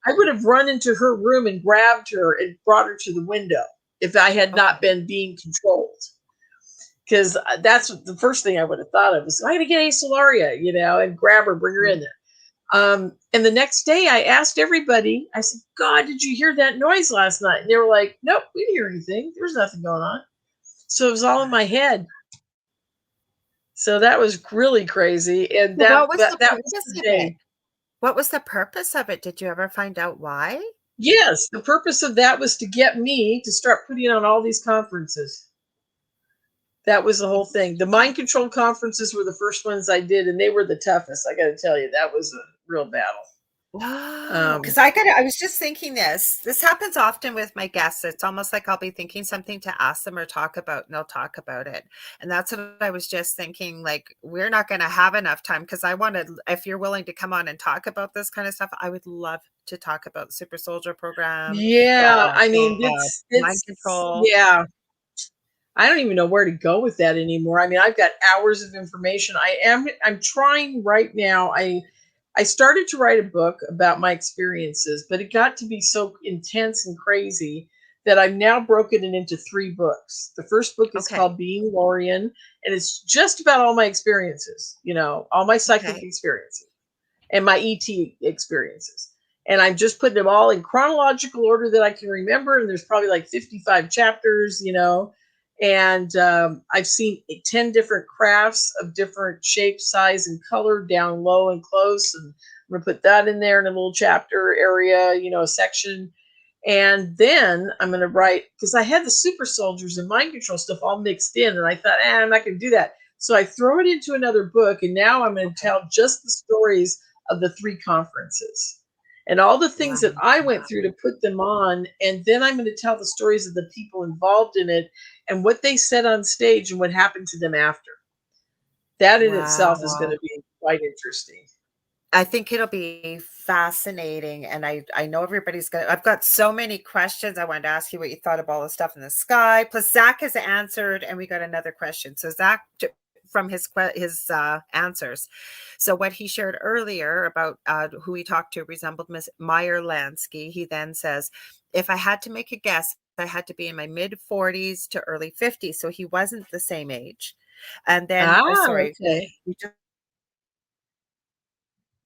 I would have run into her room and grabbed her and brought her to the window if I had not been being controlled. Because that's the first thing I would have thought of was, I'm going to get Asolaria, and grab her, bring her in there. And the next day I asked everybody, I said, God, did you hear that noise last night? And they were like, nope, we didn't hear anything. There was nothing going on. So it was all in my head. So that was really crazy. And that was the day. What was the purpose of it? Did you ever find out why? Yes, the purpose of that was to get me to start putting on all these conferences. That was the whole thing. The mind control conferences were the first ones I did, and they were the toughest. I got to tell you, that was a real battle. Because I was just thinking this happens often with my guests. It's almost like I'll be thinking something to ask them or talk about, and they'll talk about it. And that's what I was just thinking, like, we're not going to have enough time, because I wanted, if you're willing to come on and talk about this kind of stuff, I would love to talk about Super Soldier Program. Yeah, I mean, it's mind control. Yeah. I don't even know where to go with that anymore. I mean, I've got hours of information. I'm trying right now. I started to write a book about my experiences, but it got to be so intense and crazy that I've now broken it into 3 books. The first book is called Being Lorien, and it's just about all my experiences, all my psychic experiences and my ET experiences. And I'm just putting them all in chronological order that I can remember. And there's probably like 55 chapters, you know. And I've seen 10 different crafts of different shape, size, and color, down low and close. And I'm going to put that in there in a little chapter area, you know, a section. And then I'm going to write, because I had the super soldiers and mind control stuff all mixed in. And I thought, I'm not going to do that. So I throw it into another book. And now I'm going to tell just the stories of the 3 conferences and all the things that I went through to put them on. And then I'm going to tell the stories of the people involved in it and what they said on stage and what happened to them after. That in itself is going to be quite interesting. I think it'll be fascinating. And I know everybody's going to, I've got so many questions. I wanted to ask you what you thought of all the stuff in the sky. Plus Zach has answered, and we got another question. So Zach, from his answers. So what he shared earlier about who he talked to resembled Miss Meyer Lansky. He then says, if I had to make a guess, I had to be in my mid 40s to early 50s. So he wasn't the same age. And then, okay. We just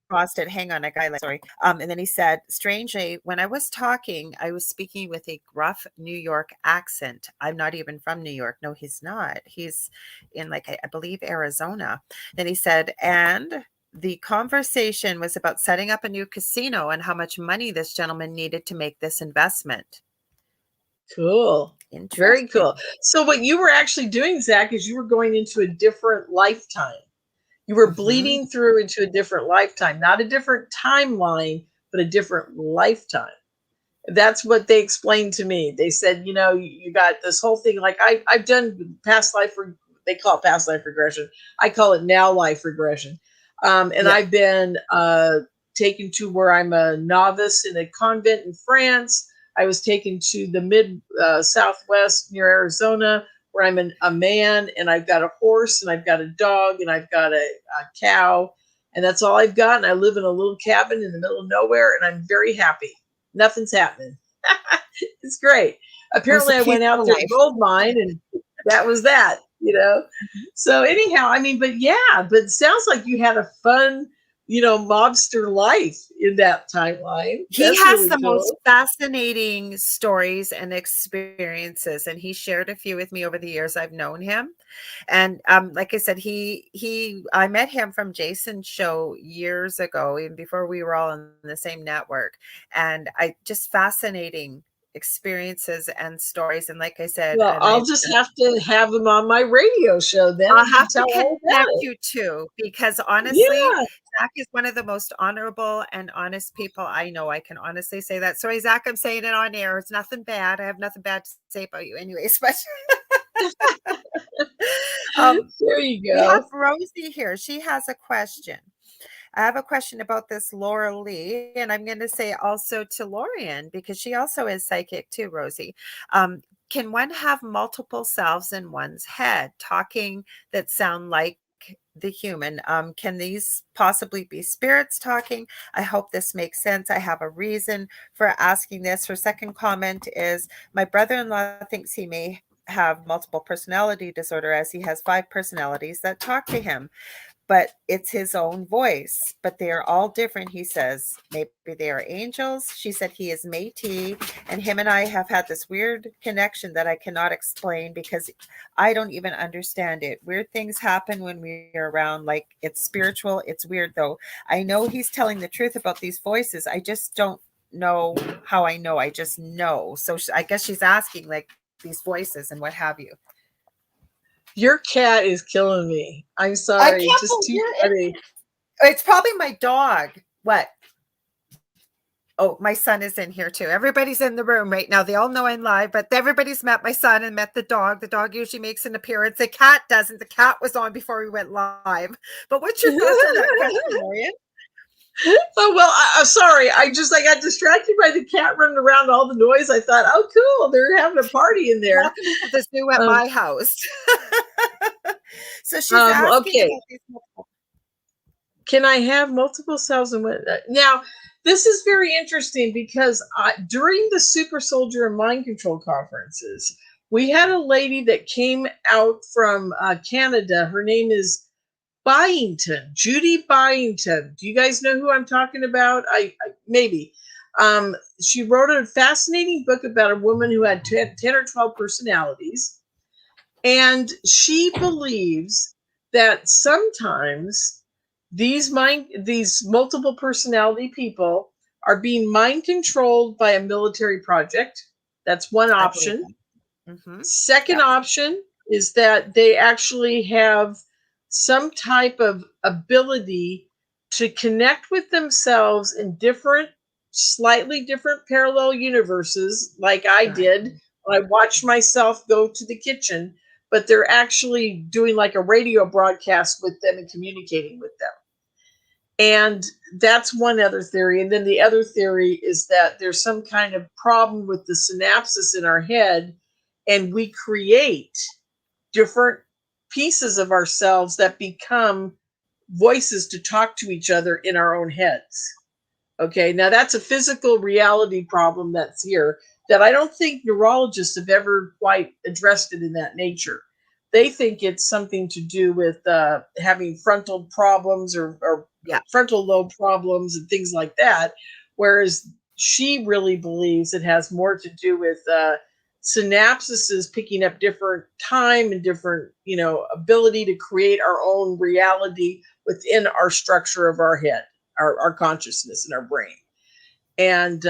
crossed it. Hang on, I got sorry. And then he said, strangely, when I was talking, I was speaking with a gruff New York accent. I'm not even from New York. No, he's not. He's in, like, I believe, Arizona. Then he said, and the conversation was about setting up a new casino and how much money this gentleman needed to make this investment. Cool. Very cool. So what you were actually doing, Zach, is you were going into a different lifetime. You were bleeding through into a different lifetime, not a different timeline, but a different lifetime. That's what they explained to me. They said, you know, you got this whole thing. Like I've done past life, they call it past life regression. I call it now life regression. And I've been taken to where I'm a novice in a convent in France. I was taken to the mid Southwest near Arizona, where I'm a man, and I've got a horse, and I've got a dog, and I've got a cow, and that's all I've got. And I live in a little cabin in the middle of nowhere, and I'm very happy. Nothing's happening. It's great. Apparently, I went out to a gold mine, and that was that, you know. So anyhow, I mean, but it sounds like you had a fun, you know, mobster life in that timeline. He has the most fascinating stories and experiences, and he shared a few with me over the years I've known him. And like I said, I met him from Jason's show years ago, even before we were all on the same network. And just fascinating experiences and stories. And like I said, well, I'll just have to have him on my radio show then. I'll have to connect you too, because honestly, Zach is one of the most honorable and honest people I know. I can honestly say that. Sorry, Zach, I'm saying it on air. It's nothing bad. I have nothing bad to say about you anyways, but there you go. We have Rosie here. She has a question. I have a question about this Lorilei, and I'm going to say also to Lorien, because she also is psychic too, Rosie. Can one have multiple selves in one's head talking that sound like the human? Can these possibly be spirits talking? I hope this makes sense. I have a reason for asking this. Her second comment is, my brother-in-law thinks he may have multiple personality disorder, as he has 5 personalities that talk to him. But it's his own voice, but they are all different, he says. Maybe they are angels. She said he is Métis, and him and I have had this weird connection that I cannot explain because I don't even understand it. Weird things happen when we're around, like it's spiritual. It's weird, though. I know he's telling the truth about these voices. I just don't know how I know. I just know. So I guess she's asking, like, these voices and what have you. Your cat is killing me. I'm sorry. Just too funny. It's probably my dog. What? Oh, my son is in here too. Everybody's in the room right now. They all know I'm live, but everybody's met my son and met the dog. The dog usually makes an appearance. The cat doesn't. The cat was on before we went live. But what's your thoughts on that question, Lorien? Oh, well, I'm sorry. I got distracted by the cat running around, all the noise. I thought, oh, cool. They're having a party in there. Welcome to the zoo at my house. So she's asking about these multiple. Can I have multiple selves? Now, this is very interesting because during the Super Soldier and Mind Control conferences, we had a lady that came out from Canada. Her name is Byington, Judy Byington. Do you guys know who I'm talking about? I maybe. She wrote a fascinating book about a woman who had 10 or 12 personalities. And she believes that sometimes these multiple personality people are being mind controlled by a military project. That's one I believe option. that. Mm-hmm. Second Yep. option is that they actually have some type of ability to connect with themselves in slightly different parallel universes, like I did when I watched myself go to the kitchen, but they're actually doing like a radio broadcast with them and communicating with them. And that's one other theory. And then the other theory is that there's some kind of problem with the synapses in our head, and we create different pieces of ourselves that become voices to talk to each other in our own heads. Okay, now that's a physical reality problem that's here that I don't think neurologists have ever quite addressed it in that nature. They think it's something to do with having frontal problems or Yeah. frontal lobe problems and things like that, whereas she really believes it has more to do with synapses picking up different time and different, ability to create our own reality within our structure of our head, our consciousness and our brain. And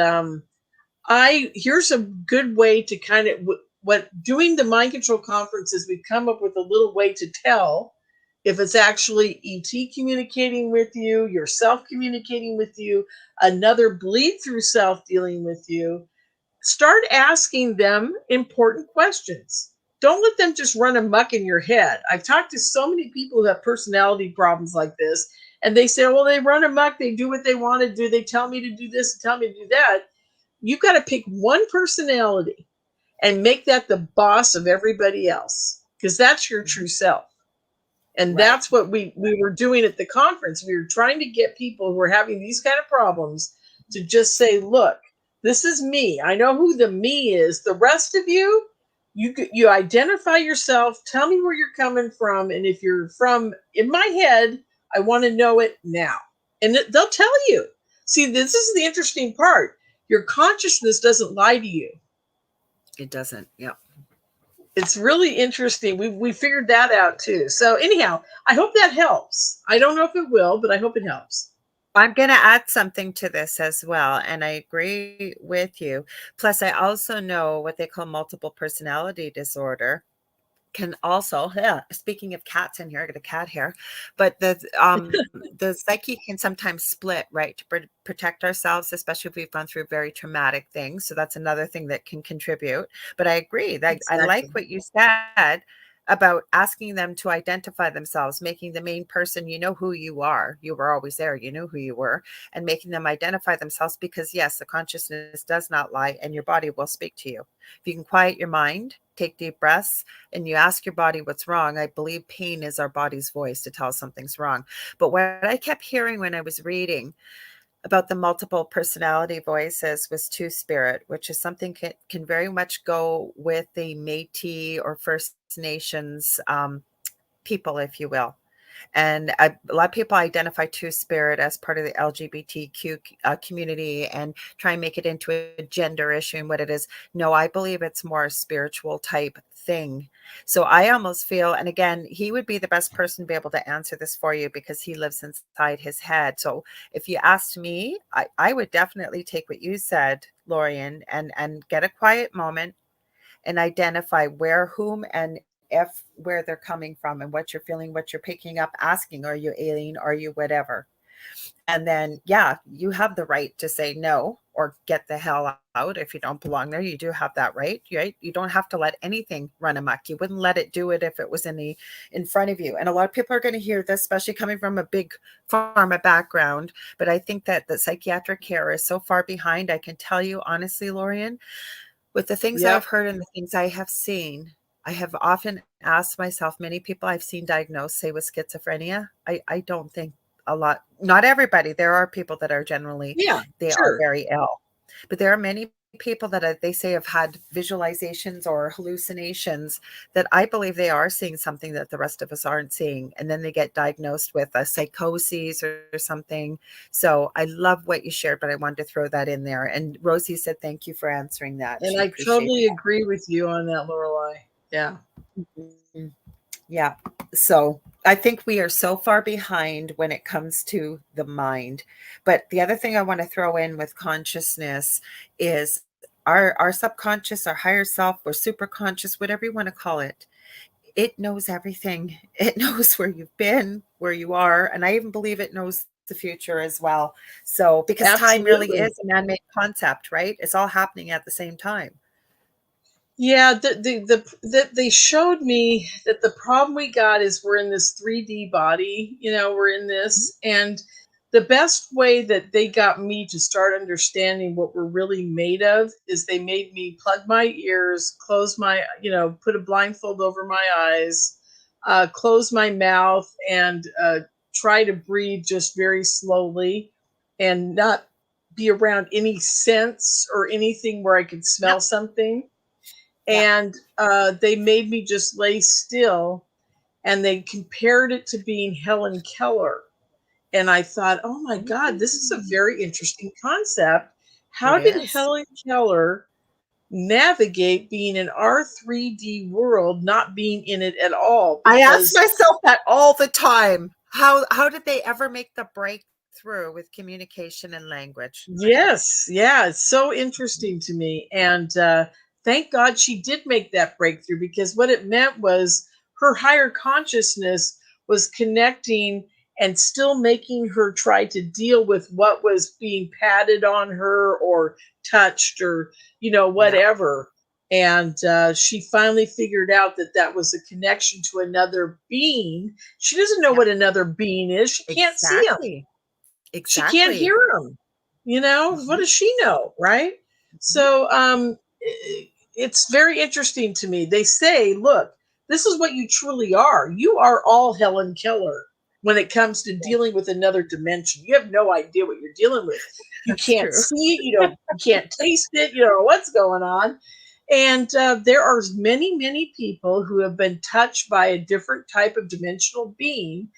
here's a good way to kind of what doing the mind control conferences, we've come up with a little way to tell if it's actually ET communicating with you, yourself communicating with you, another bleed through self dealing with you. Start asking them important questions. Don't let them just run amok in your head. I've talked to so many people who have personality problems like this, and they say, well, they run amok, they do what they want to do, they tell me to do this and tell me to do that. You've got to pick one personality and make that the boss of everybody else, because that's your true self. And Right. that's what we were doing at the conference. We were trying to get people who are having these kind of problems to just say, look, this is me. I know who the me is. The rest of you, you identify yourself. Tell me where you're coming from. And if you're from in my head, I want to know it now. And they'll tell you. See, this is the interesting part. Your consciousness doesn't lie to you. It doesn't. Yep. It's really interesting. We figured that out too. So anyhow, I hope that helps. I don't know if it will, but I hope it helps. I'm going to add something to this as well. And I agree with you. Plus, I also know what they call multiple personality disorder can also, yeah, speaking of cats in here, I got a cat here, but the psyche can sometimes split, right, to protect ourselves, especially if we've gone through very traumatic things. So that's another thing that can contribute. But I agree that I like Exactly. what you said about asking them to identify themselves, making the main person, you know who you are. You were always there, you knew who you were, and making them identify themselves, because yes, the consciousness does not lie and your body will speak to you. If you can quiet your mind, take deep breaths, and you ask your body what's wrong. I believe pain is our body's voice to tell something's wrong. But what I kept hearing when I was reading about the multiple personality voices was two spirit, which is something can very much go with the Métis or First Nations people, if you will. And a lot of people identify two spirit as part of the LGBTQ community and try and make it into a gender issue and what it is. No, I believe it's more a spiritual type thing. So I almost feel, and again, he would be the best person to be able to answer this for you because he lives inside his head. So if you asked me, I would definitely take what you said, Lorien, and get a quiet moment and identify where, whom, and if where they're coming from and what you're feeling, what you're picking up, asking, are you alien? Are you whatever? And then, yeah, you have the right to say no or get the hell out if you don't belong there. You do have that right, right? You don't have to let anything run amok. You wouldn't let it do it if it was in front of you. And a lot of people are going to hear this, especially coming from a big pharma background. But I think that the psychiatric care is so far behind. I can tell you honestly, Lorien, with the things I've Yep. heard and the things I have seen, I have often asked myself, many people I've seen diagnosed, say, with schizophrenia. I don't think a lot, not everybody. There are people that are generally, Yeah, they are sure. very ill. But there are many people that they say have had visualizations or hallucinations that I believe they are seeing something that the rest of us aren't seeing. And then they get diagnosed with a psychosis or something. So I love what you shared, but I wanted to throw that in there. And Rosie said, thank you for answering that. And She I appreciated totally agree with you on that, Lorelei. Yeah. that. Yeah. So I think we are so far behind when it comes to the mind. But the other thing I want to throw in with consciousness is our subconscious, our higher self, or super conscious, whatever you want to call it. It knows everything. It knows where you've been, where you are. And I even believe it knows the future as well. So because time really Absolutely. is a man-made concept, right? It's all happening at the same time. Yeah, they showed me that the problem we got is we're in this 3D body, we're in this, and the best way that they got me to start understanding what we're really made of is they made me plug my ears, close my, put a blindfold over my eyes, close my mouth, and try to breathe just very slowly and not be around any scents or anything where I could smell Yep. something. Yeah. And they made me just lay still, and they compared it to being Helen Keller. And I thought, oh my God, this is a very interesting concept. It How did is. Helen Keller navigate being in our 3D world, not being in it at all? I ask Because myself that all the time. How did they ever make the breakthrough with communication and language? yes, yeah, it's so interesting to me. And thank God she did make that breakthrough, because what it meant was her higher consciousness was connecting and still making her try to deal with what was being patted on her or touched or, Yeah, whatever. And she finally figured out that that was a connection to another being. She doesn't know yeah, what another being is. She can't see him. exactly. She can't Exactly. hear him. What Mhm, does she know, right? mhm. So it's very interesting to me. They say, look, this is what you truly are. You are all Helen Keller when it comes to Yeah, dealing with another dimension. You have no idea what you're dealing with. You that's can't true. see it. You can't taste it. You don't know what's going on. And there are many, many people who have been touched by a different type of dimensional being.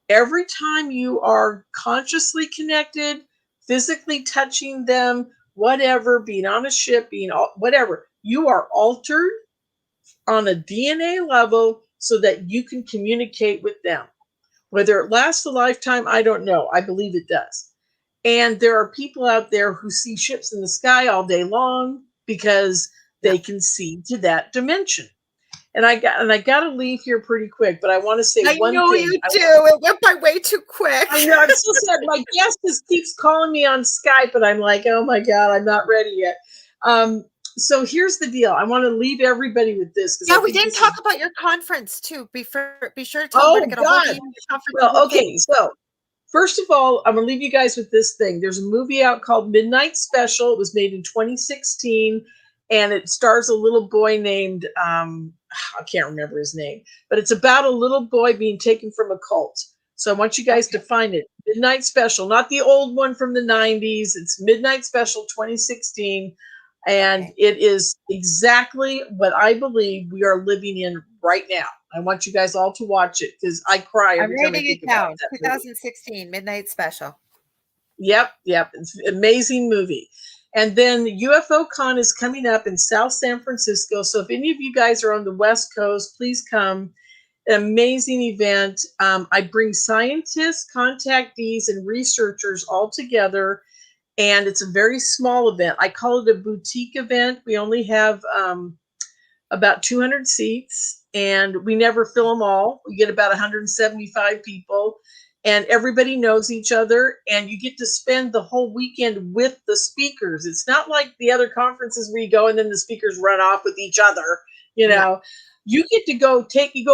Every time you are consciously connected, physically touching them, whatever, being on a ship, whatever, you are altered on a DNA level so that you can communicate with them. Whether it lasts a lifetime, I don't know. I believe it does. And there are people out there who see ships in the sky all day long because Yeah. they can see to that dimension. And I got to leave here pretty quick, but I want to say I one know thing. you do. It went by way too quick. I know. I'm so sad. My guest just keeps calling me on Skype, and I'm like, oh my God, I'm not ready yet. Um, so here's the deal. I want to leave everybody with this because Yeah, I we think didn't this talk is. about your conference too. Be sure to tell them where to Oh get a hold of God. you, your conference, the Well, whole thing. okay. So first of all, I'm gonna leave you guys with this thing. There's a movie out called Midnight Special. It was made in 2016, and it stars a little boy named I can't remember his name, but it's about a little boy being taken from a cult. So I want you guys to Okay. find it. Midnight Special, not the old one from the 90s. It's Midnight Special 2016. And Okay. it is exactly what I believe we are living in right now. I want you guys all to watch it because I cry I'm every time I writing it think about down. that movie. 2016 Midnight Special. Yep, yep. It's an amazing movie. And then UFO Con is coming up in South San Francisco. So if any of you guys are on the West Coast, please come. An amazing event. I bring scientists, contactees, and researchers all together. And it's a very small event. I call it a boutique event. We only have about 200 seats, and we never fill them all. We get about 175 people, and everybody knows each other, and you get to spend the whole weekend with the speakers. It's not like the other conferences where you go and then the speakers run off with each other. You Yeah. know, you get to go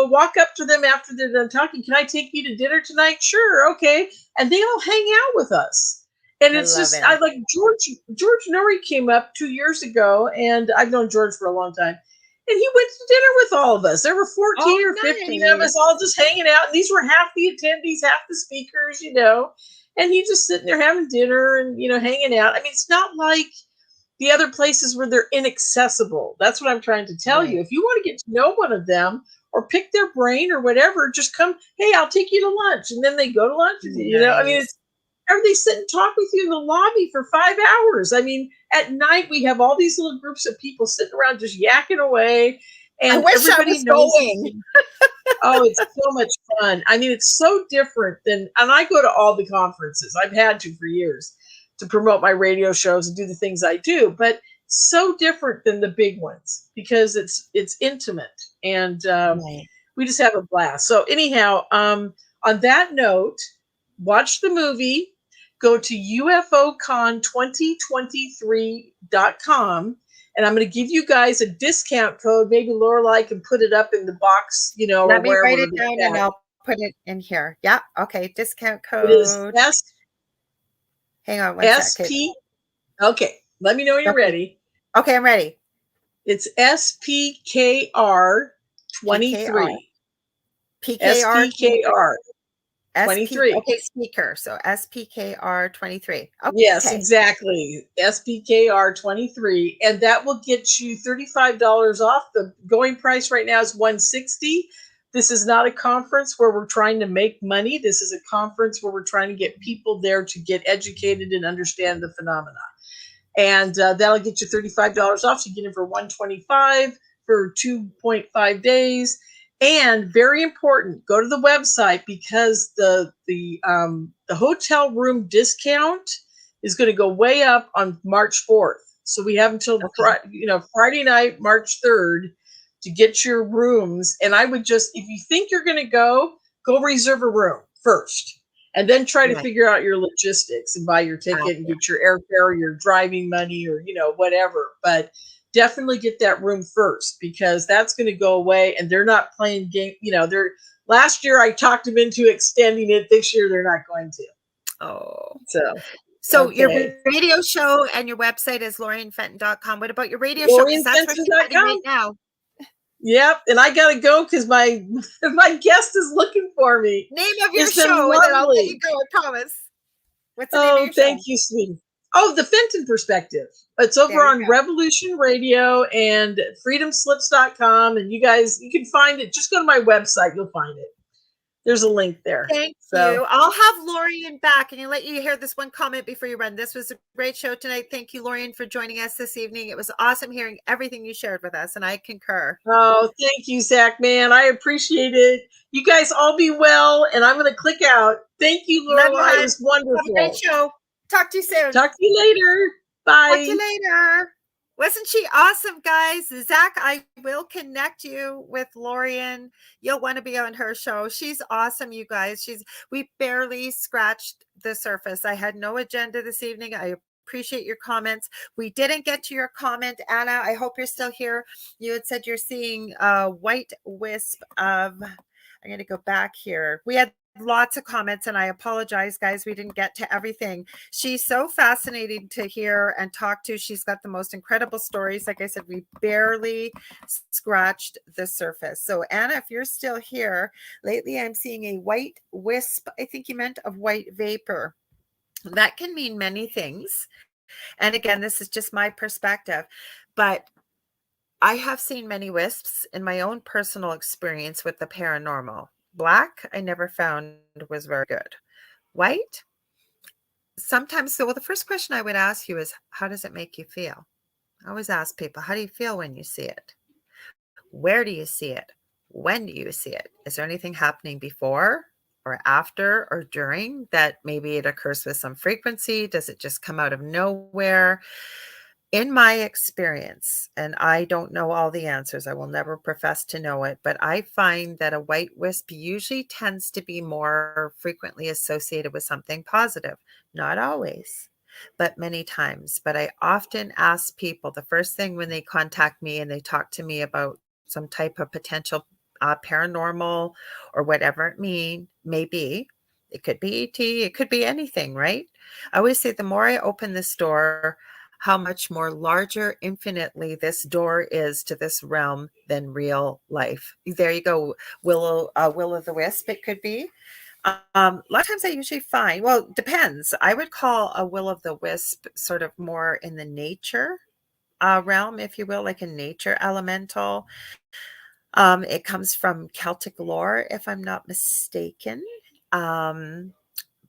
walk up to them after they're done talking. Can I take you to dinner tonight? Sure, okay. And they all hang out with us. And I it's love just, I it. like George Norrie came up 2 years ago, and I've known George for a long time, and he went to dinner with all of us. There were Oh, 14 or 15 of us all nice. just hanging out. And these were half the attendees, half the speakers. And he just sitting there having dinner and, hanging out. I mean, it's not like the other places where they're inaccessible. That's what I'm trying to tell you. If you want to get to know one of them or pick their brain or whatever, just come, hey, I'll take you to lunch. And then they go to lunch with you. You know, I mean, it's, or they sit and talk with you in the lobby for 5 hours. I mean, at night we have all these little groups of people sitting around just yakking away. And I wish everybody I was knows going. Oh, it's so much fun. I mean, it's so different than, and I go to all the conferences. I've had to for years to promote my radio shows and do the things I do, but so different than the big ones because it's intimate and we just have a blast. So anyhow, on that note, watch the movie, go to UFOcon2023.com. And I'm going to give you guys a discount code. Maybe Lorelei can put it up in the box, you know, Let or me wherever write it down and I'll put it in here. Yeah. Okay. Discount code. It is Hang on one second. Okay. Let me know when you're ready. Okay. I'm ready. It's SPKR23. SPKR 23. Okay, speaker. So SPKR 23. Okay. Yes, exactly. SPKR 23. And that will get you $35 off. The going price right now is $160. This is not a conference where we're trying to make money. This is a conference where we're trying to get people there to get educated and understand the phenomena. And that'll get you $35 off. So you get it for $125 for 2.5 days. And very important, go to the website because the hotel room discount is going to go way up on March 4th. So we have until Friday night, March 3rd, to get your rooms. And I would just, if you think you're going to go reserve a room first, and then try to figure out your logistics and buy your ticket and get your airfare, or your driving money, or whatever. But definitely get that room first because that's going to go away and they're not playing game. Last year I talked them into extending it. This year they're not going to. Oh, so your radio show and your website is lorienfenton.com. What about your radio show? Because that's where you're heading right now. Yep, and I gotta go because my guest is looking for me. Name of your show, and then I'll let you go. I promise. What's the name of your show? Thank you, sweetie. Oh, the Fenton Perspective. It's over on Revolution Radio and freedomslips.com. And you can find it. Just go to my website. You'll find it. There's a link there. Thank you. I'll have Lorien back and I'll let you hear this one comment before you run. This was a great show tonight. Thank you, Lorien, for joining us this evening. It was awesome hearing everything you shared with us, and I concur. Oh, thank you, Zach, man. I appreciate it. You guys all be well, and I'm going to click out. Thank you, Lorelei. It was wonderful. Have a great show. Talk to you soon. Talk to you later. Bye. Talk to you later. Wasn't she awesome, guys? Zach, I will connect you with Lorien. You'll want to be on her show. She's awesome, you guys. We barely scratched the surface. I had no agenda this evening. I appreciate your comments. We didn't get to your comment, Anna. I hope you're still here. You had said you're seeing a white wisp of, I'm going to go back here. We had lots of comments, and I apologize, guys. We didn't get to everything. She's so fascinating to hear and talk to. She's got the most incredible stories. Like I said, we barely scratched the surface. So Anna, if you're still here, lately I'm seeing a white wisp, I think you meant, of white vapor. That can mean many things. And again, this is just my perspective, but I have seen many wisps in my own personal experience with the paranormal. Black, I never found was very good. White, sometimes. So, the first question I would ask you is, how does it make you feel? I always ask people, how do you feel when you see it? Where do you see it? When do you see it? Is there anything happening before or after or during that maybe it occurs with some frequency? Does it just come out of nowhere? In my experience, and I don't know all the answers, I will never profess to know it, but I find that a white wisp usually tends to be more frequently associated with something positive. Not always, but many times. But I often ask people, the first thing when they contact me and they talk to me about some type of potential paranormal or whatever it may be, it could be ET, it could be anything, right? I always say the more I open this door, how much more larger infinitely this door is to this realm than real life. There you go. Will o' the wisp, it could be. A lot of times I usually find, well, it depends. I would call a will o' the wisp sort of more in the nature realm, if you will, like a nature elemental. It comes from Celtic lore, if I'm not mistaken. Um,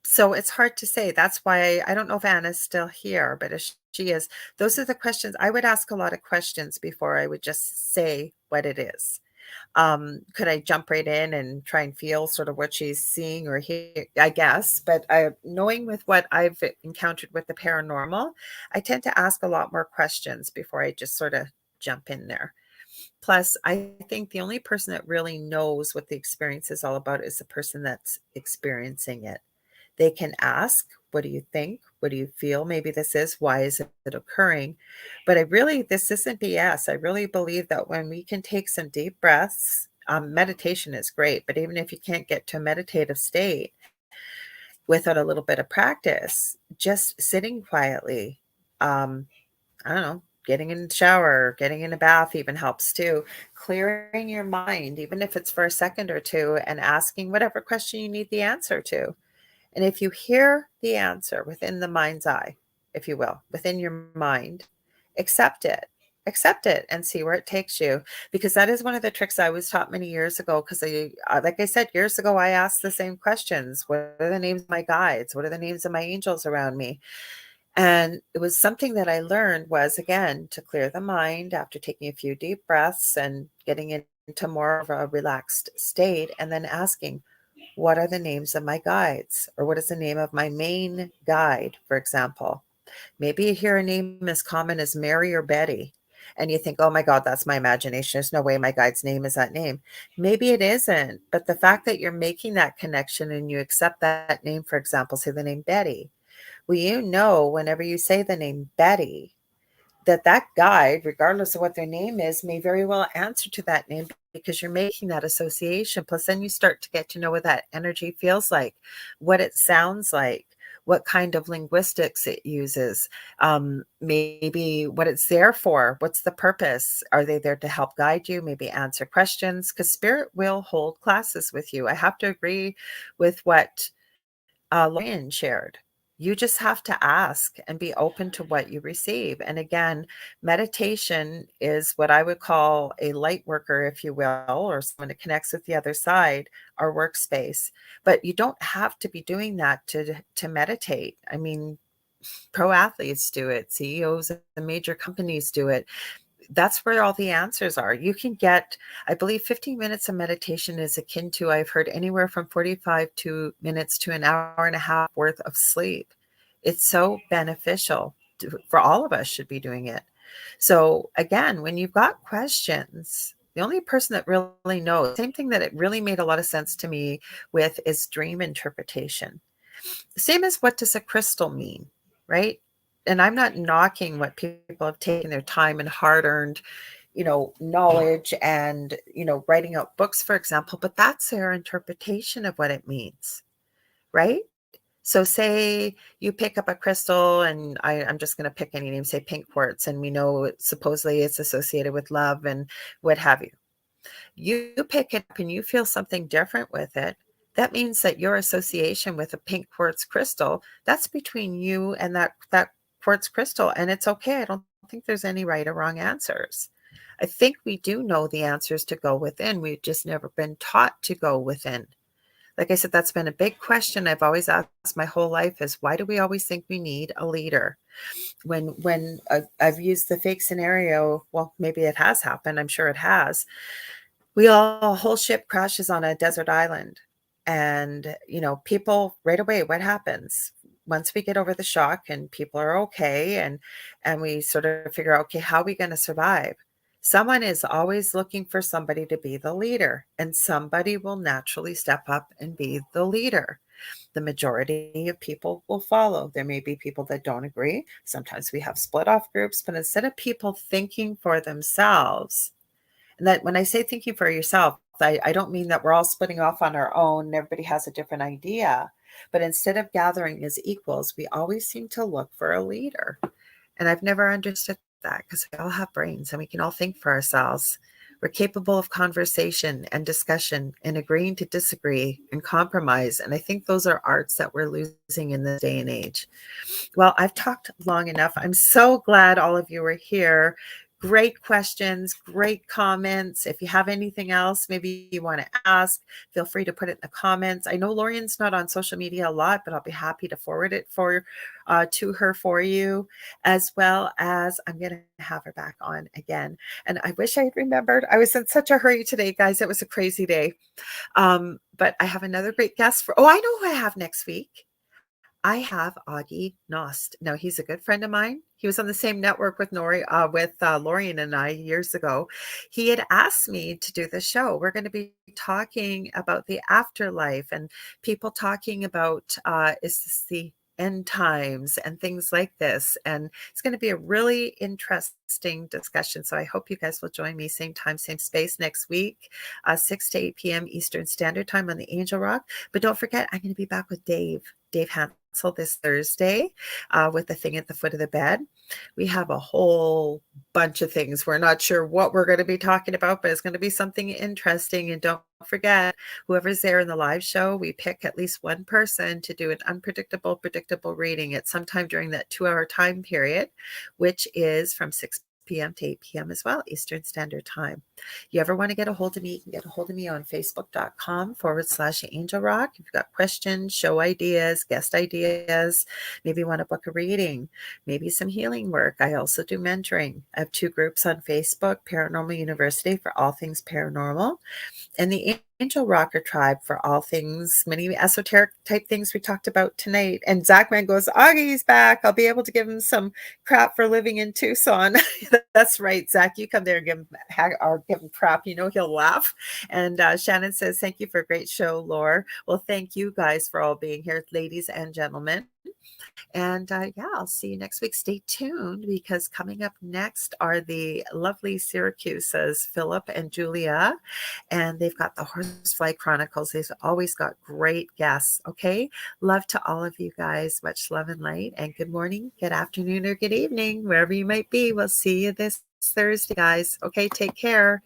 so it's hard to say. That's why I don't know if Anna's still here, but if she is, those are the questions. I would ask a lot of questions before I would just say what it is. Could I jump right in and try and feel sort of what she's seeing or hear? I guess, but knowing with what I've encountered with the paranormal, I tend to ask a lot more questions before I just sort of jump in there. Plus, I think the only person that really knows what the experience is all about is the person that's experiencing it. They can ask, what do you think? What do you feel? Maybe this is, why is it occurring? But this isn't BS. I really believe that when we can take some deep breaths, meditation is great, but even if you can't get to a meditative state without a little bit of practice, just sitting quietly, I don't know, getting in the shower, getting in a bath even helps too. Clearing your mind, even if it's for a second or two, and asking whatever question you need the answer to. And if you hear the answer within the mind's eye, if you will, within your mind, accept it. Accept it and see where it takes you. Because that is one of the tricks I was taught many years ago. Because like I said, years ago, I asked the same questions. What are the names of my guides? What are the names of my angels around me? And it was something that I learned was, again, to clear the mind after taking a few deep breaths and getting into more of a relaxed state, and then asking, what are the names of my guides? Or what is the name of my main guide, for example? Maybe you hear a name as common as Mary or Betty, and you think, oh my God, that's my imagination. There's no way my guide's name is that name. Maybe it isn't. But the fact that you're making that connection and you accept that name, for example, say the name Betty, well, you know, whenever you say the name Betty, that guide, regardless of what their name is, may very well answer to that name because you're making that association. Plus, then you start to get to know what that energy feels like, what it sounds like, what kind of linguistics it uses, maybe what it's there for, what's the purpose? Are they there to help guide you, maybe answer questions? Because spirit will hold classes with you. I have to agree with what Lorien shared. You just have to ask and be open to what you receive. And again, meditation is what I would call a light worker, if you will, or someone that connects with the other side, our workspace. But you don't have to be doing that to meditate. I mean, pro athletes do it, CEOs of the major companies do it. That's where all the answers are. You can get, I believe 15 minutes of meditation is akin to, I've heard, anywhere from 45 minutes to an hour and a half worth of sleep. It's so beneficial for all of us should be doing it. So again, when you've got questions, the only person that really knows, same thing that it really made a lot of sense to me with, is dream interpretation. Same as, what does a crystal mean, right? And I'm not knocking what people have taken their time and hard-earned, knowledge and, writing out books, for example, but that's their interpretation of what it means, right? So say you pick up a crystal, and I'm just going to pick any name, say pink quartz, and we know supposedly it's associated with love and what have you. You pick it up and you feel something different with it. That means that your association with a pink quartz crystal, that's between you and that quartz crystal. And it's okay. I don't think there's any right or wrong answers. I think we do know the answers to go within. We've just never been taught to go within. Like I said, that's been a big question I've always asked my whole life, is why do we always think we need a leader? When I've used the fake scenario, well, maybe it has happened. I'm sure it has. A whole ship crashes on a desert island, and people right away, what happens once we get over the shock and people are okay, and we sort of figure out, okay, how are we going to survive? Someone is always looking for somebody to be the leader, and somebody will naturally step up and be the leader. The majority of people will follow. There may be people that don't agree. Sometimes we have split off groups, but instead of people thinking for themselves, and that when I say thinking for yourself, I don't mean that we're all splitting off on our own and everybody has a different idea. But instead of gathering as equals, we always seem to look for a leader. And I've never understood that, because we all have brains and we can all think for ourselves. We're capable of conversation and discussion and agreeing to disagree and compromise. And I think those are arts that we're losing in this day and age. Well, I've talked long enough. I'm so glad all of you are here. Great questions, great comments. If you have anything else, maybe you want to ask, feel free to put it in the comments. I know Lorien's not on social media a lot, but I'll be happy to forward it to her for you, as well as I'm going to have her back on again. And I wish I had remembered. I was in such a hurry today, guys. It was a crazy day. But I have another great guest for, I know who I have next week. I have Augie Nost. Now, he's a good friend of mine. He was on the same network with Lorien and I years ago. He had asked me to do the show. We're going to be talking about the afterlife and people talking about, is this the end times and things like this. And it's going to be a really interesting discussion. So I hope you guys will join me same time, same space next week, 6 to 8 p.m. Eastern Standard Time on the Angel Rock. But don't forget, I'm going to be back with Dave Hansel this Thursday with the thing at the foot of the bed. We have a whole bunch of things. We're not sure what we're going to be talking about, but it's going to be something interesting. And don't forget, whoever's there in the live show, we pick at least one person to do an unpredictable, predictable reading at some time during that 2-hour time period, which is from 6 p.m. to 8 p.m. as well, Eastern Standard Time. You ever want to get a hold of me, you can get a hold of me on Facebook.com/Angel Rock. If you've got questions, show ideas, guest ideas, maybe you want to book a reading, maybe some healing work. I also do mentoring. I have 2 groups on Facebook, Paranormal University for all things paranormal, and the Angel Rocker Tribe for all things, many esoteric type things we talked about tonight. And Zachman goes, Augie's back. I'll be able to give him some crap for living in Tucson. That's right, Zach. You come there and give him crap. You know he'll laugh. And Shannon says, thank you for a great show, Lore. Well, thank you guys for all being here, ladies and gentlemen. And yeah, I'll see you next week. Stay tuned, because coming up next are the lovely Syracuse's Philip and Julia, and they've got the Horsefly Chronicles. They've always got great guests. Okay. Love to all of you guys. Much love and light, and good morning, good afternoon, or good evening, wherever you might be. We'll see you this Thursday, guys. Okay. Take care.